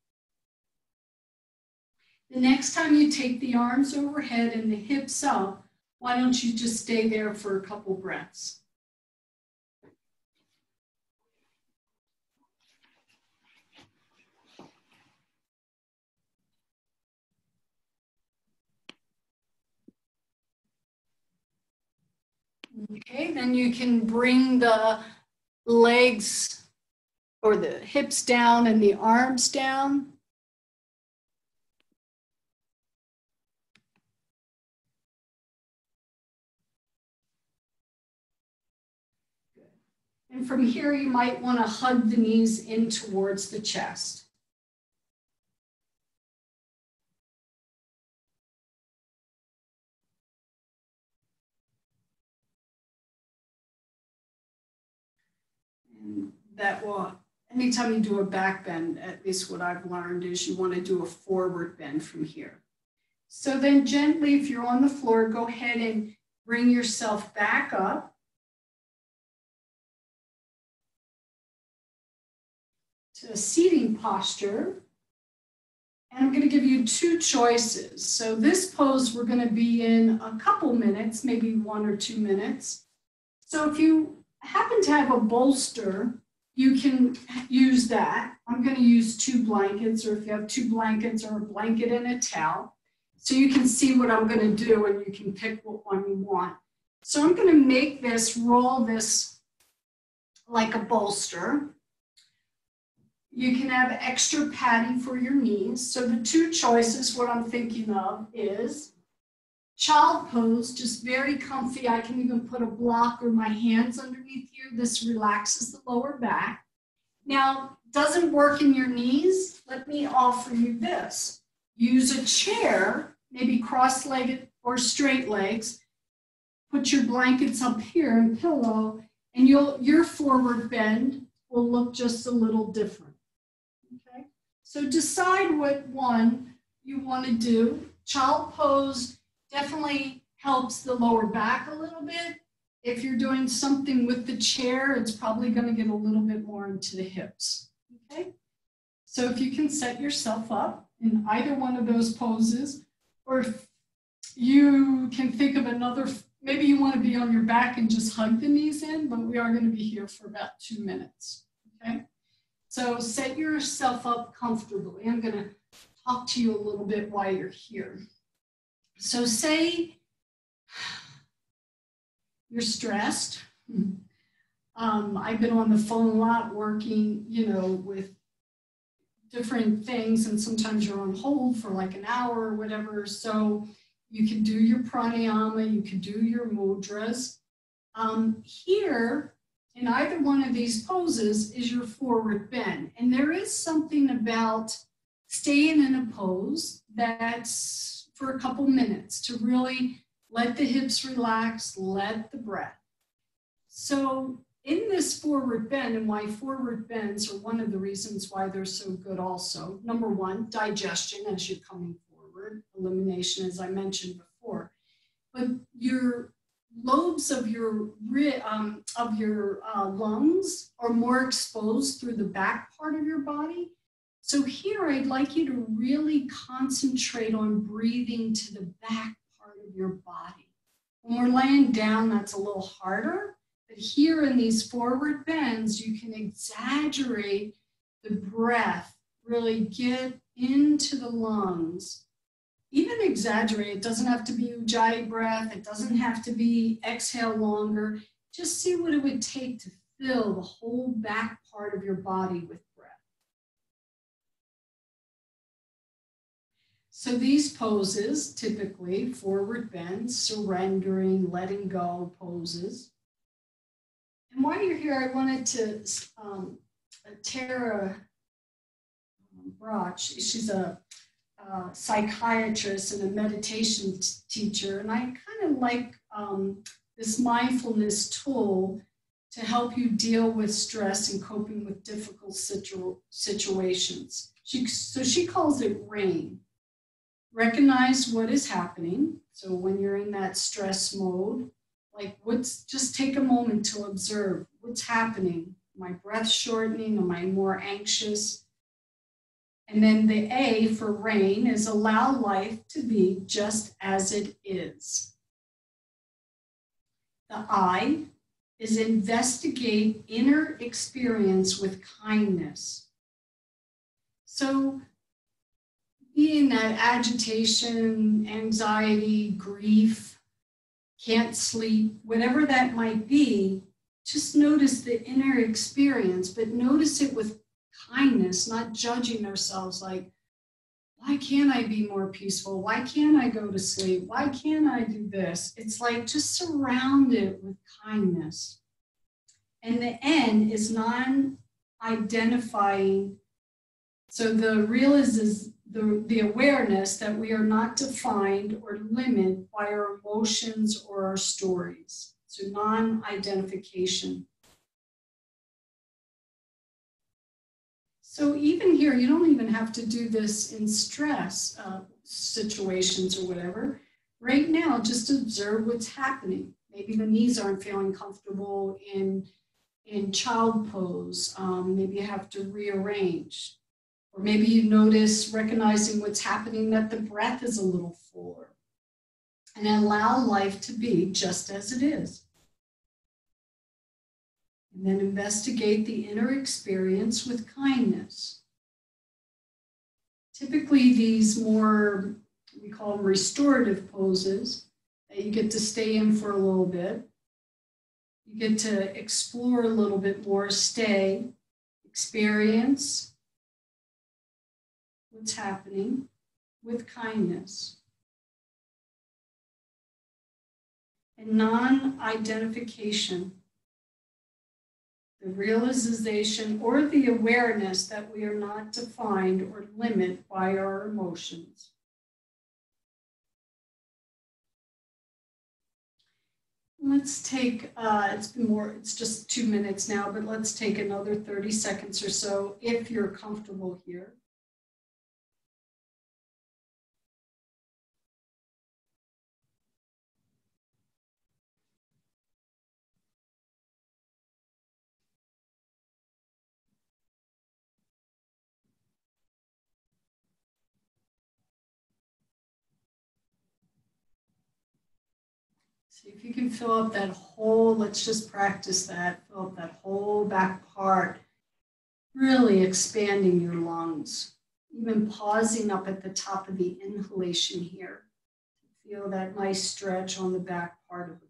Speaker 1: The next time you take the arms overhead and the hips up, why don't you just stay there for a couple breaths? Okay, then you can bring the legs or the hips down and the arms down. Good. And from here, you might want to hug the knees in towards the chest. And that will, anytime you do a back bend, at least what I've learned is you want to do a forward bend from here. So then gently, if you're on the floor, go ahead and bring yourself back up. To a seating posture. And I'm going to give you 2 choices. So this pose we're going to be in a couple minutes, maybe 1 or 2 minutes. So if you happen to have a bolster, you can use that. I'm going to use 2 blankets, or if you have 2 blankets or a blanket and a towel. So you can see what I'm going to do and you can pick what one you want. So I'm going to make this, roll this like a bolster. You can have extra padding for your knees. So the 2 choices, what I'm thinking of is child pose, just very comfy. I can even put a block or my hands underneath here. This relaxes the lower back. Now, doesn't work in your knees? Let me offer you this. Use a chair, maybe cross-legged or straight legs. Put your blankets up here and pillow, and your forward bend will look just a little different. Okay? So decide what one you want to do. Child pose definitely helps the lower back a little bit. If you're doing something with the chair, it's probably going to get a little bit more into the hips. Okay? So if you can set yourself up in either one of those poses, or if you can think of another, maybe you want to be on your back and just hug the knees in, but we are going to be here for about 2 minutes. Okay? So set yourself up comfortably. I'm going to talk to you a little bit while you're here. So say you're stressed. I've been on the phone a lot working, with different things, and sometimes you're on hold for like an hour or whatever. So you can do your pranayama, you can do your mudras. Here, in either one of these poses is your forward bend. And there is something about staying in a pose that's for a couple minutes to really let the hips relax, let the breath. So in this forward bend, and why forward bends are one of the reasons why they're so good also. Number one, digestion as you're coming forward, elimination as I mentioned before. But your lobes of your lungs are more exposed through the back part of your body. So here I'd like you to really concentrate on breathing to the back part of your body. When we're laying down, that's a little harder. But here in these forward bends, you can exaggerate the breath, really get into the lungs. Even exaggerate, it doesn't have to be ujjayi breath, it doesn't have to be exhale longer. Just see what it would take to fill the whole back part of your body with breath. So these poses, typically forward bends, surrendering, letting go poses. And while you're here, I wanted to, Tara Broch, she's a psychiatrist and a meditation teacher, and I kind of like this mindfulness tool to help you deal with stress and coping with difficult situations. So she calls it RAIN. Recognize what is happening. So when you're in that stress mode, like just take a moment to observe what's happening. Am I breath shortening? Am I more anxious? And then the A for RAIN is allow life to be just as it is. The I is investigate inner experience with kindness. So being that agitation, anxiety, grief, can't sleep, whatever that might be, just notice the inner experience, but notice it with kindness, not judging ourselves like, why can't I be more peaceful? Why can't I go to sleep? Why can't I do this? It's like just surround it with kindness. And the N is non-identifying. So the real is the awareness that we are not defined or limited by our emotions or our stories. So non-identification. So even here, you don't even have to do this in stress situations or whatever. Right now, just observe what's happening. Maybe the knees aren't feeling comfortable in child pose. Maybe you have to rearrange. Or maybe you notice recognizing what's happening, that the breath is a little fuller. And allow life to be just as it is. And then investigate the inner experience with kindness. Typically these more, we call them restorative poses, that you get to stay in for a little bit. You get to explore a little bit more, stay, experience what's happening with kindness. And non-identification. The realization or the awareness that we are not defined or limited by our emotions. Let's take, it's just 2 minutes now, but let's take another 30 seconds or so if you're comfortable here. See if you can fill up that whole, let's just practice that, fill up that whole back part, really expanding your lungs, even pausing up at the top of the inhalation here. Feel that nice stretch on the back part of the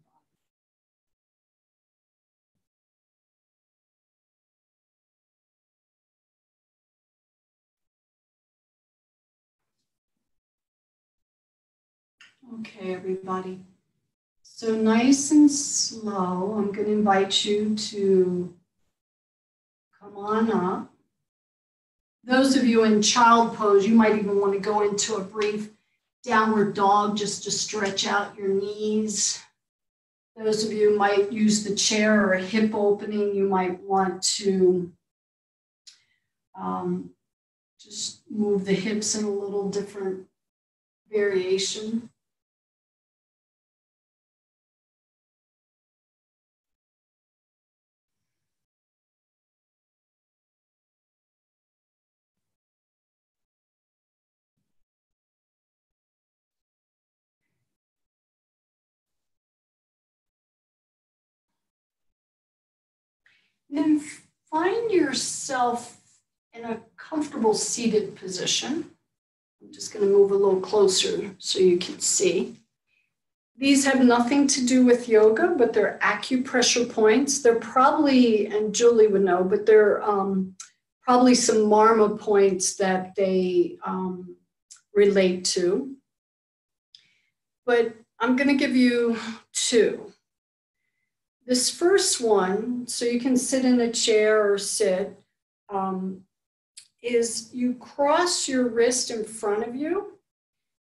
Speaker 1: body. Okay, everybody. So nice and slow, I'm going to invite you to come on up. Those of you in child pose, you might even want to go into a brief downward dog just to stretch out your knees. Those of you might use the chair or a hip opening, you might want to just move the hips in a little different variation. Then find yourself in a comfortable seated position. I'm just going to move a little closer so you can see. These have nothing to do with yoga, but they're acupressure points. They're probably, and Julie would know, but they're probably some marma points that they relate to. But I'm going to give you two. This first one, so you can sit in a chair or sit, is you cross your wrist in front of you.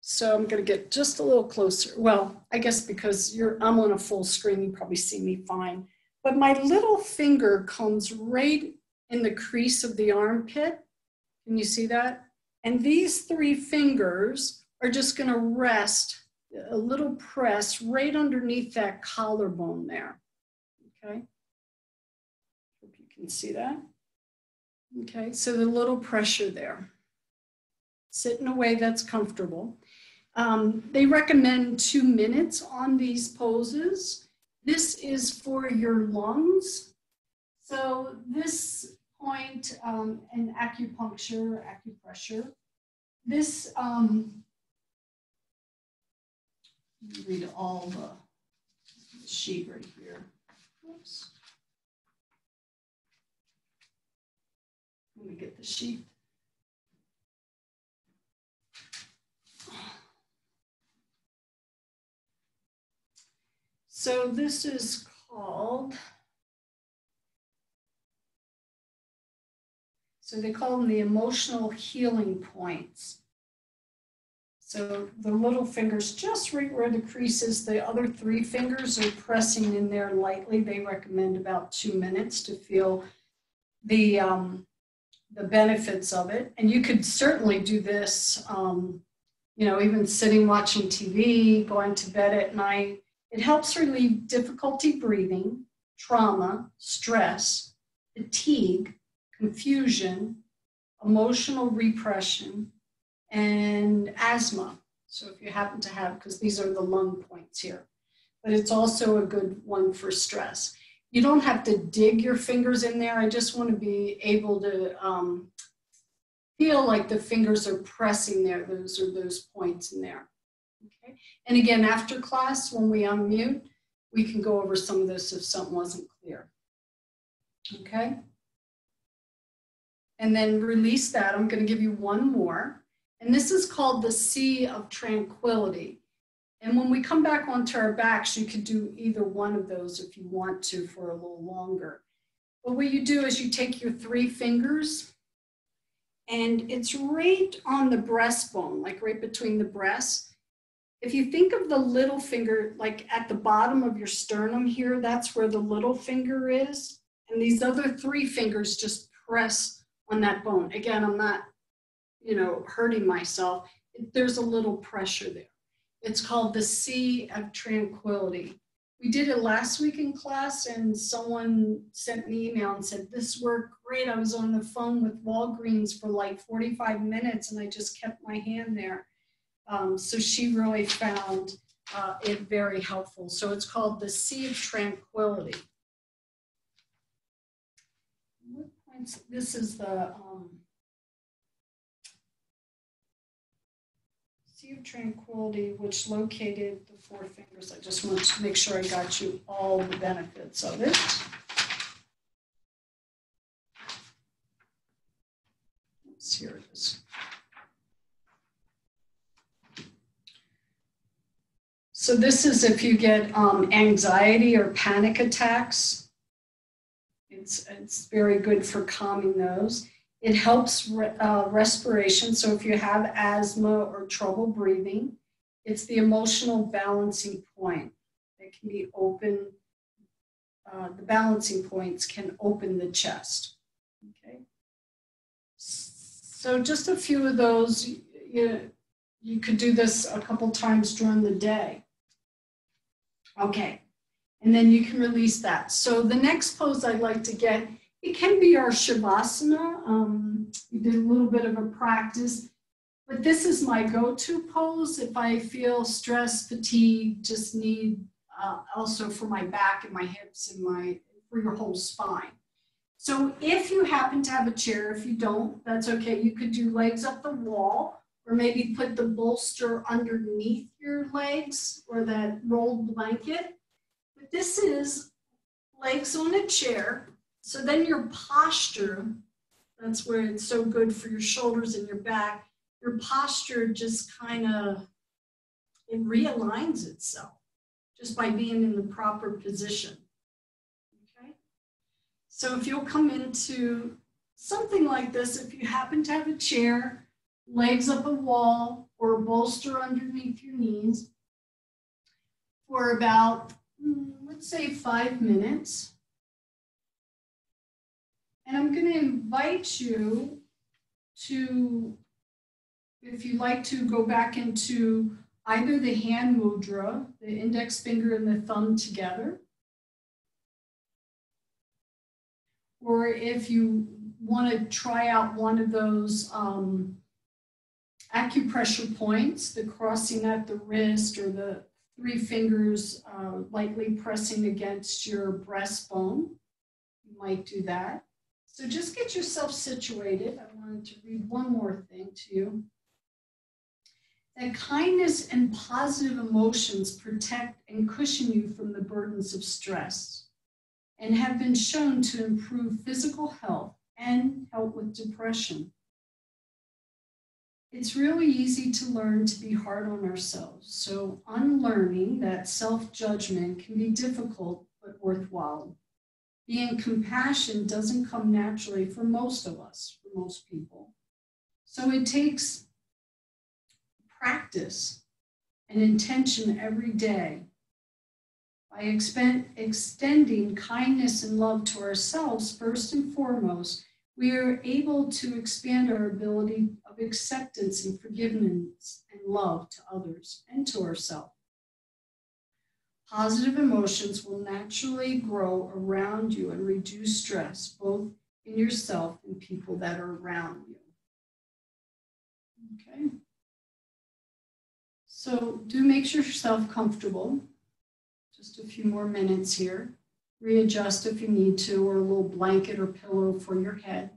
Speaker 1: So I'm going to get just a little closer. Well, I guess because I'm on a full screen, you probably see me fine. But my little finger comes right in the crease of the armpit. Can you see that? And these 3 fingers are just going to rest, a little press right underneath that collarbone there. Okay. Hope you can see that. Okay, so the little pressure there. Sit in a way that's comfortable. They recommend 2 minutes on these poses. This is for your lungs. So this point in acupressure, this, read all the sheet right here. Oops. Let me get the sheet. So this is called, so they call them the emotional healing points. So the little fingers just right where the crease is, the other 3 fingers are pressing in there lightly. They recommend about 2 minutes to feel the benefits of it. And you could certainly do this, even sitting watching TV, going to bed at night. It helps relieve difficulty breathing, trauma, stress, fatigue, confusion, emotional repression, and asthma. So if you happen to have, because these are the lung points here, but it's also a good one for stress. You don't have to dig your fingers in there. I just want to be able to feel like the fingers are pressing there. Those are those points in there. Okay. And again, after class, when we unmute, we can go over some of this if something wasn't clear. Okay. And then release that. I'm going to give you one more. And this is called the Sea of Tranquility. And when we come back onto our backs, you could do either one of those if you want to for a little longer. But what you do is you take your 3 fingers and it's right on the breastbone, like right between the breasts. If you think of the little finger, like at the bottom of your sternum here, that's where the little finger is. And these other 3 fingers just press on that bone. Again, I'm not, hurting myself. There's a little pressure there. It's called the Sea of Tranquility. We did it last week in class and someone sent me an email and said, this worked great. I was on the phone with Walgreens for like 45 minutes and I just kept my hand there. So she really found it very helpful. So it's called the Sea of Tranquility. This is the Sea of Tranquility, which located the 4 fingers. I just want to make sure I got you all the benefits of it. Oops, here it is. So this is if you get anxiety or panic attacks. It's very good for calming those. It helps respiration. So if you have asthma or trouble breathing, it's the emotional balancing point that can be open. The balancing points can open the chest. Okay. So just a few of those. You could do this a couple times during the day. Okay. And then you can release that. So the next pose I'd like to get, it can be our Shavasana. We did a little bit of a practice, but this is my go-to pose if I feel stress, fatigue, just need also for my back and my hips and for your whole spine. So if you happen to have a chair, if you don't, that's okay. You could do legs up the wall or maybe put the bolster underneath your legs or that rolled blanket. But this is legs on a chair. So then your posture, that's where it's so good for your shoulders and your back, your posture just kind of, it realigns itself just by being in the proper position. So if you'll come into something like this, if you happen to have a chair, legs up a wall, or a bolster underneath your knees for about, let's say 5 minutes. And I'm going to invite you to, if you'd like to go back into either the hand mudra, the index finger and the thumb together, or if you want to try out one of those acupressure points, the crossing at the wrist or the 3 fingers lightly pressing against your breastbone, you might do that. So just get yourself situated. I wanted to read one more thing to you. That kindness and positive emotions protect and cushion you from the burdens of stress and have been shown to improve physical health and help with depression. It's really easy to learn to be hard on ourselves, so unlearning that self-judgment can be difficult but worthwhile. Being compassion doesn't come naturally for most of us, for most people. So it takes practice and intention every day. By extending kindness and love to ourselves, first and foremost, we are able to expand our ability of acceptance and forgiveness and love to others and to ourselves. Positive emotions will naturally grow around you and reduce stress, both in yourself and people that are around you. Okay. So do make yourself comfortable. Just a few more minutes here. Readjust if you need to, or a little blanket or pillow for your head.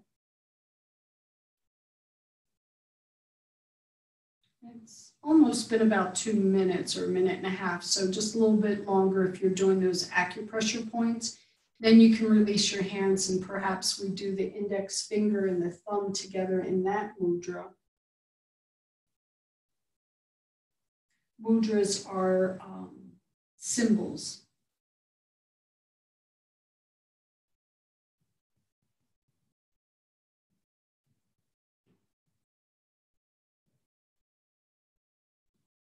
Speaker 1: It's almost been about 2 minutes or a minute and a half, so just a little bit longer if you're doing those acupressure points. Then you can release your hands, and perhaps we do the index finger and the thumb together in that mudra. Mudras are symbols.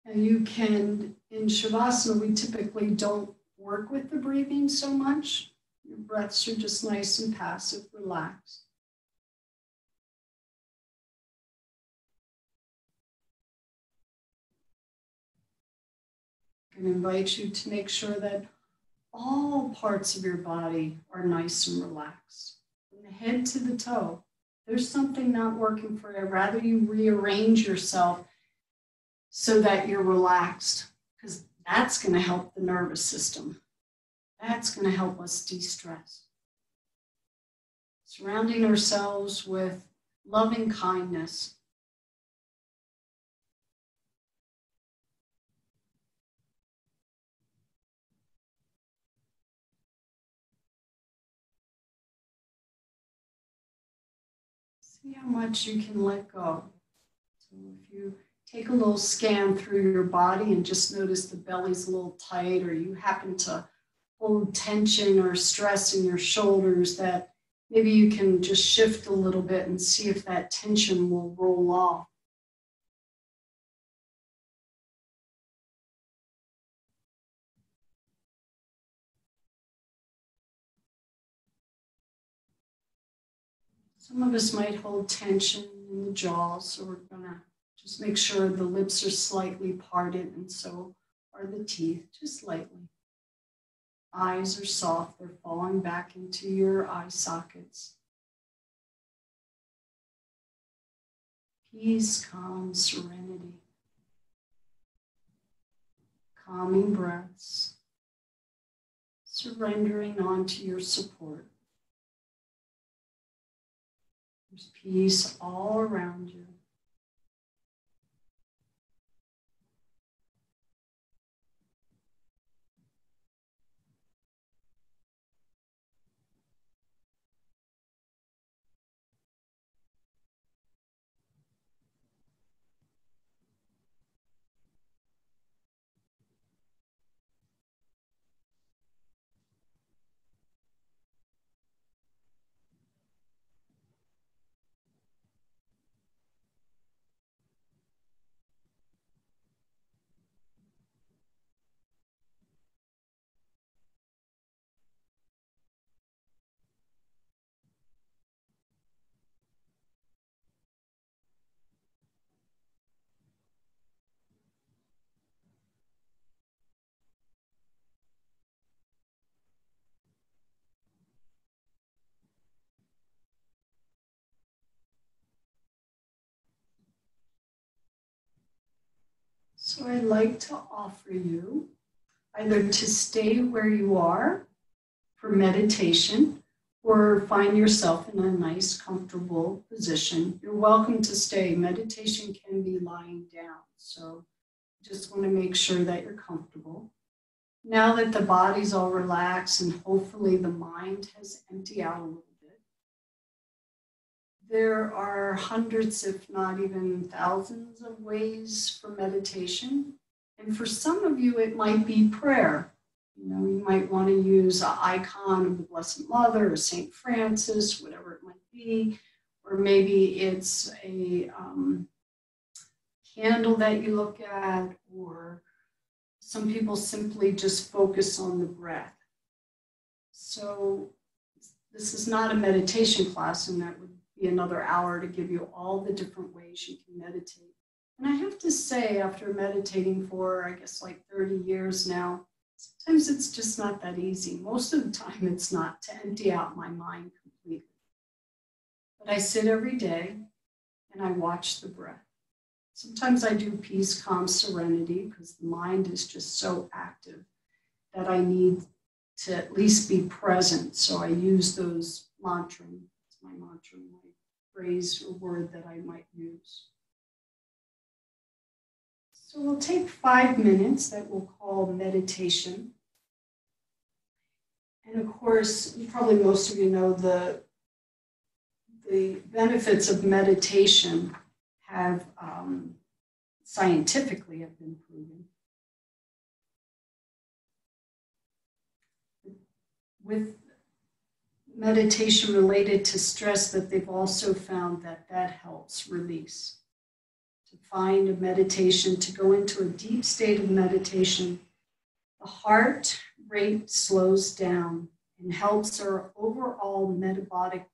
Speaker 1: And you can, in Shavasana, we typically don't work with the breathing so much. Your breaths are just nice and passive, relaxed. I can invite you to make sure that all parts of your body are nice and relaxed. From the head to the toe. There's something not working for you. I'd rather you rearrange yourself so that you're relaxed, because that's going to help the nervous system. That's going to help us de-stress. Surrounding ourselves with loving kindness. See how much you can let go. So if you take a little scan through your body and just notice the belly's a little tight, or you happen to hold tension or stress in your shoulders, that maybe you can just shift a little bit and see if that tension will roll off. Some of us might hold tension in the jaws, so we're gonna just make sure the lips are slightly parted, and so are the teeth, just slightly. Eyes are soft, they're falling back into your eye sockets. Peace, calm, serenity. Calming breaths. Surrendering onto your support. There's peace all around you. So I'd like to offer you either to stay where you are for meditation or find yourself in a nice, comfortable position. You're welcome to stay. Meditation can be lying down, so just want to make sure that you're comfortable. Now that the body's all relaxed and hopefully the mind has emptied out a little bit, there are hundreds, if not even thousands, of ways for meditation. And for some of you, it might be prayer. You know, you might want to use an icon of the Blessed Mother or St. Francis, whatever it might be. Or maybe it's a candle that you look at, or some people simply just focus on the breath. So this is not a meditation class, and that would be another hour to give you all the different ways you can meditate. And I have to say, after meditating for, I guess, like 30 years now, sometimes it's just not that easy. Most of the time, it's not, to empty out my mind completely. But I sit every day and I watch the breath. Sometimes I do peace, calm, serenity, because the mind is just so active that I need to at least be present. So I use those mantras. It's my mantra, my phrase or word that I might use. So we'll take 5 minutes that we'll call meditation. And of course, probably most of you know the benefits of meditation have scientifically have been proven. With meditation related to stress, that they've also found that that helps release. To find a meditation, to go into a deep state of meditation, the heart rate slows down and helps our overall metabolic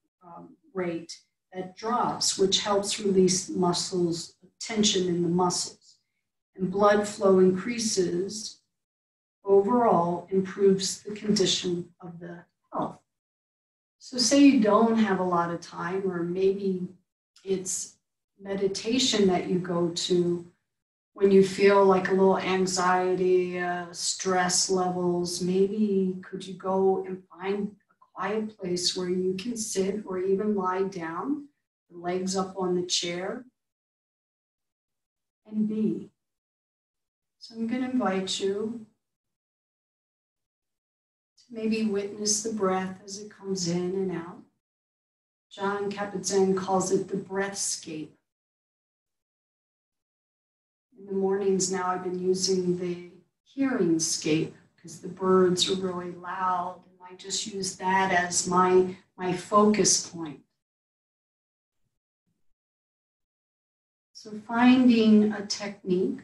Speaker 1: rate that drops, which helps release muscles, tension in the muscles. And blood flow increases, overall improves the condition of the health. So say you don't have a lot of time, or maybe it's meditation that you go to when you feel like a little anxiety, stress levels. Maybe could you go and find a quiet place where you can sit or even lie down, the legs up on the chair, and be. So I'm going to invite you to maybe witness the breath as it comes in and out. John Kabat-Zinn calls it the breathscape. In the mornings now, I've been using the hearing scape because the birds are really loud, and I just use that as my focus point. So finding a technique,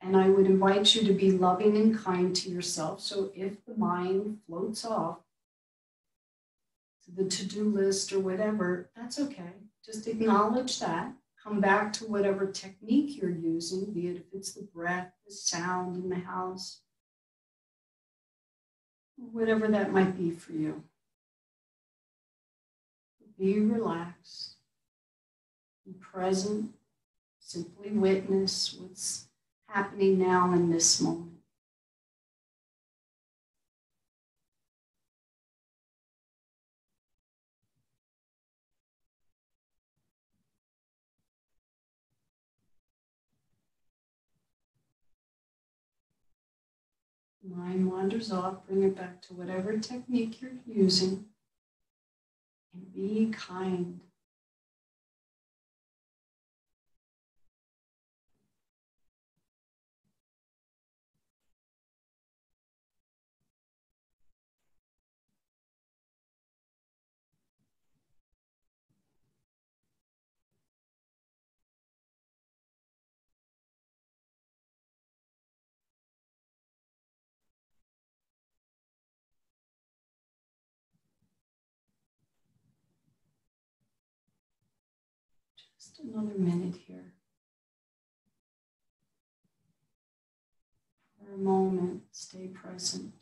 Speaker 1: and I would invite you to be loving and kind to yourself. So if the mind floats off to the to-do list or whatever, that's okay. Just acknowledge that. Come back to whatever technique you're using, be it if it's the breath, the sound in the house, whatever that might be for you. Be relaxed, be present, simply witness what's happening now in this moment. Mind wanders off, bring it back to whatever technique you're using, and be kind. Just another minute here. For a moment, stay present.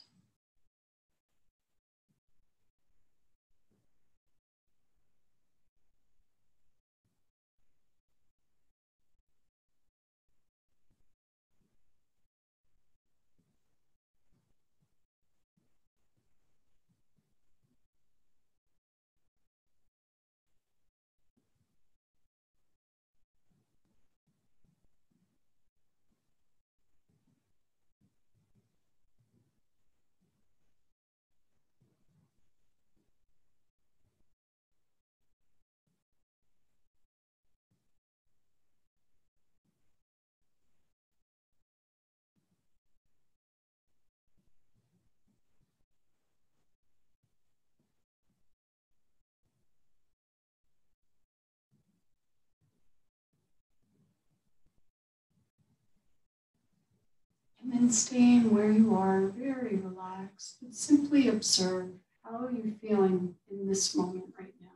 Speaker 1: And staying where you are, very relaxed, but simply observe how you're feeling in this moment right now.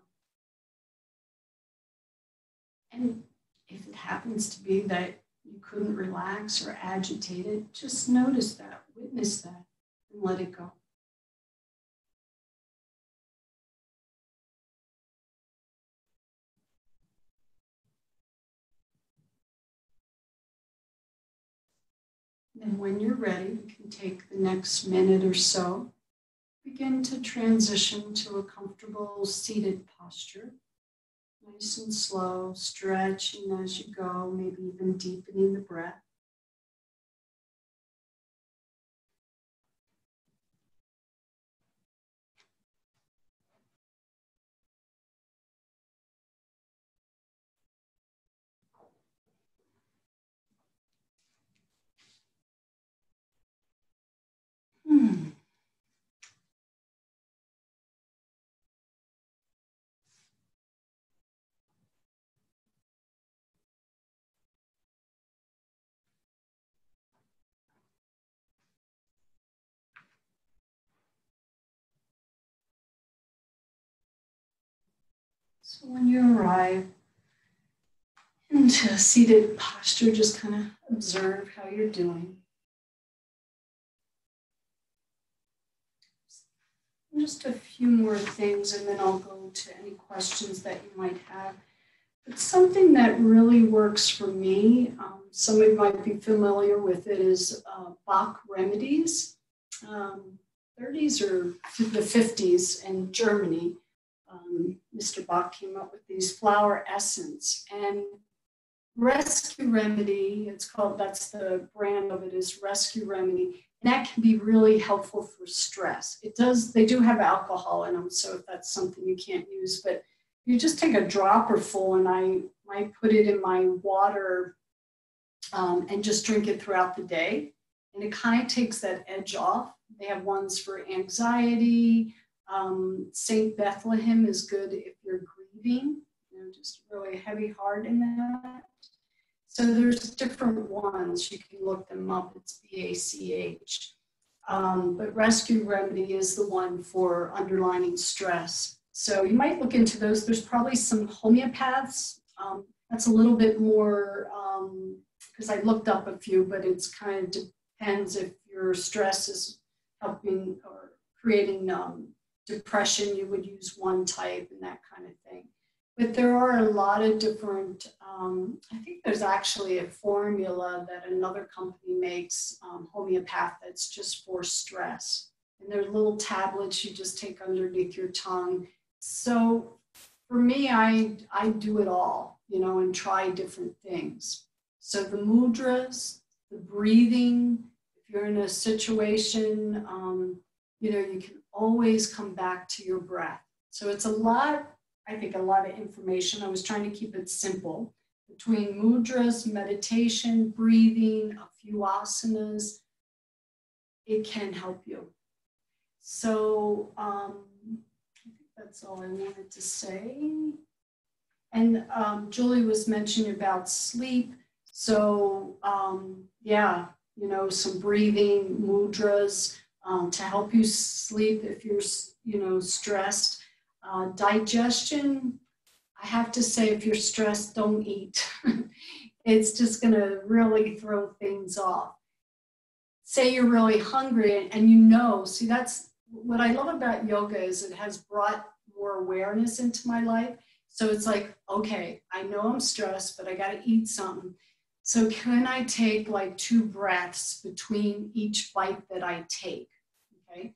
Speaker 1: And if it happens to be that you couldn't relax or agitate it, just notice that, witness that, and let it go. And when you're ready, we can take the next minute or so. Begin to transition to a comfortable seated posture. Nice and slow, stretching as you go, maybe even deepening the breath. So when you arrive into a seated posture, just kind of observe how you're doing. Just a few more things, and then I'll go to any questions that you might have. But something that really works for me, some of you might be familiar with it, is Bach remedies. 30s or the 50s in Germany, Mr. Bach came up with these flower essence, and Rescue Remedy, it's called, that's the brand of it, is Rescue Remedy. And that can be really helpful for stress. They do have alcohol in them, so if that's something you can't use, but you just take a dropper full, and I might put it in my water and just drink it throughout the day. And it kind of takes that edge off. They have ones for anxiety. St. Bethlehem is good if you're grieving, just really heavy heart in that. So there's different ones. You can look them up. It's BACH. But Rescue Remedy is the one for underlying stress. So you might look into those. There's probably some homeopaths. That's a little bit more, because I looked up a few, but it's kind of depends if your stress is helping or creating depression, you would use one type and that kind of thing. But there are a lot of different, I think there's actually a formula that another company makes, homeopath, that's just for stress. And they're little tablets you just take underneath your tongue. So for me, I do it all, and try different things. So the mudras, the breathing, if you're in a situation, you can always come back to your breath. So it's a lot of information. I was trying to keep it simple. Between mudras, meditation, breathing, a few asanas, it can help you. So I think that's all I wanted to say. And Julie was mentioning about sleep. So some breathing mudras to help you sleep if you're, stressed. Digestion, I have to say, if you're stressed, don't eat. It's just going to really throw things off. Say you're really hungry and see, that's what I love about yoga is it has brought more awareness into my life. So it's like, okay, I know I'm stressed, but I got to eat something. So can I take like 2 breaths between each bite that I take, okay?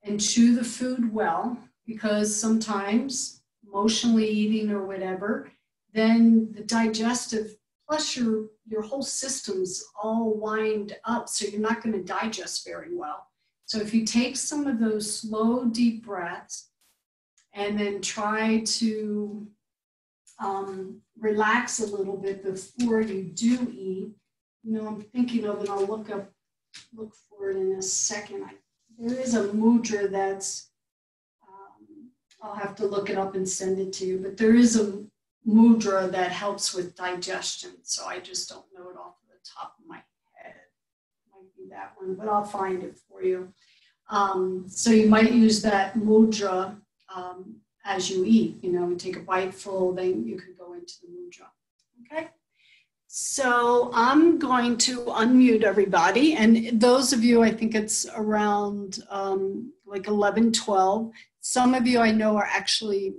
Speaker 1: And chew the food well, because sometimes emotionally eating or whatever, then the digestive, plus your whole system's all wind up, so you're not going to digest very well. So if you take some of those slow, deep breaths and then try to relax a little bit before you do eat, I'm thinking of it, I'll look for it in a second. There is a mudra that's, I'll have to look it up and send it to you, but there is a mudra that helps with digestion. So I just don't know it off the top of my head. My might be that one, but I'll find it for you. So you might use that mudra as you eat. You take a bite full, then you could go into the mudra. Okay. So I'm going to unmute everybody. And those of you, I think it's around like 11, 12. Some of you I know are actually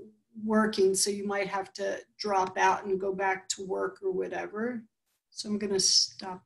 Speaker 1: working, so you might have to drop out and go back to work or whatever. So I'm going to stop.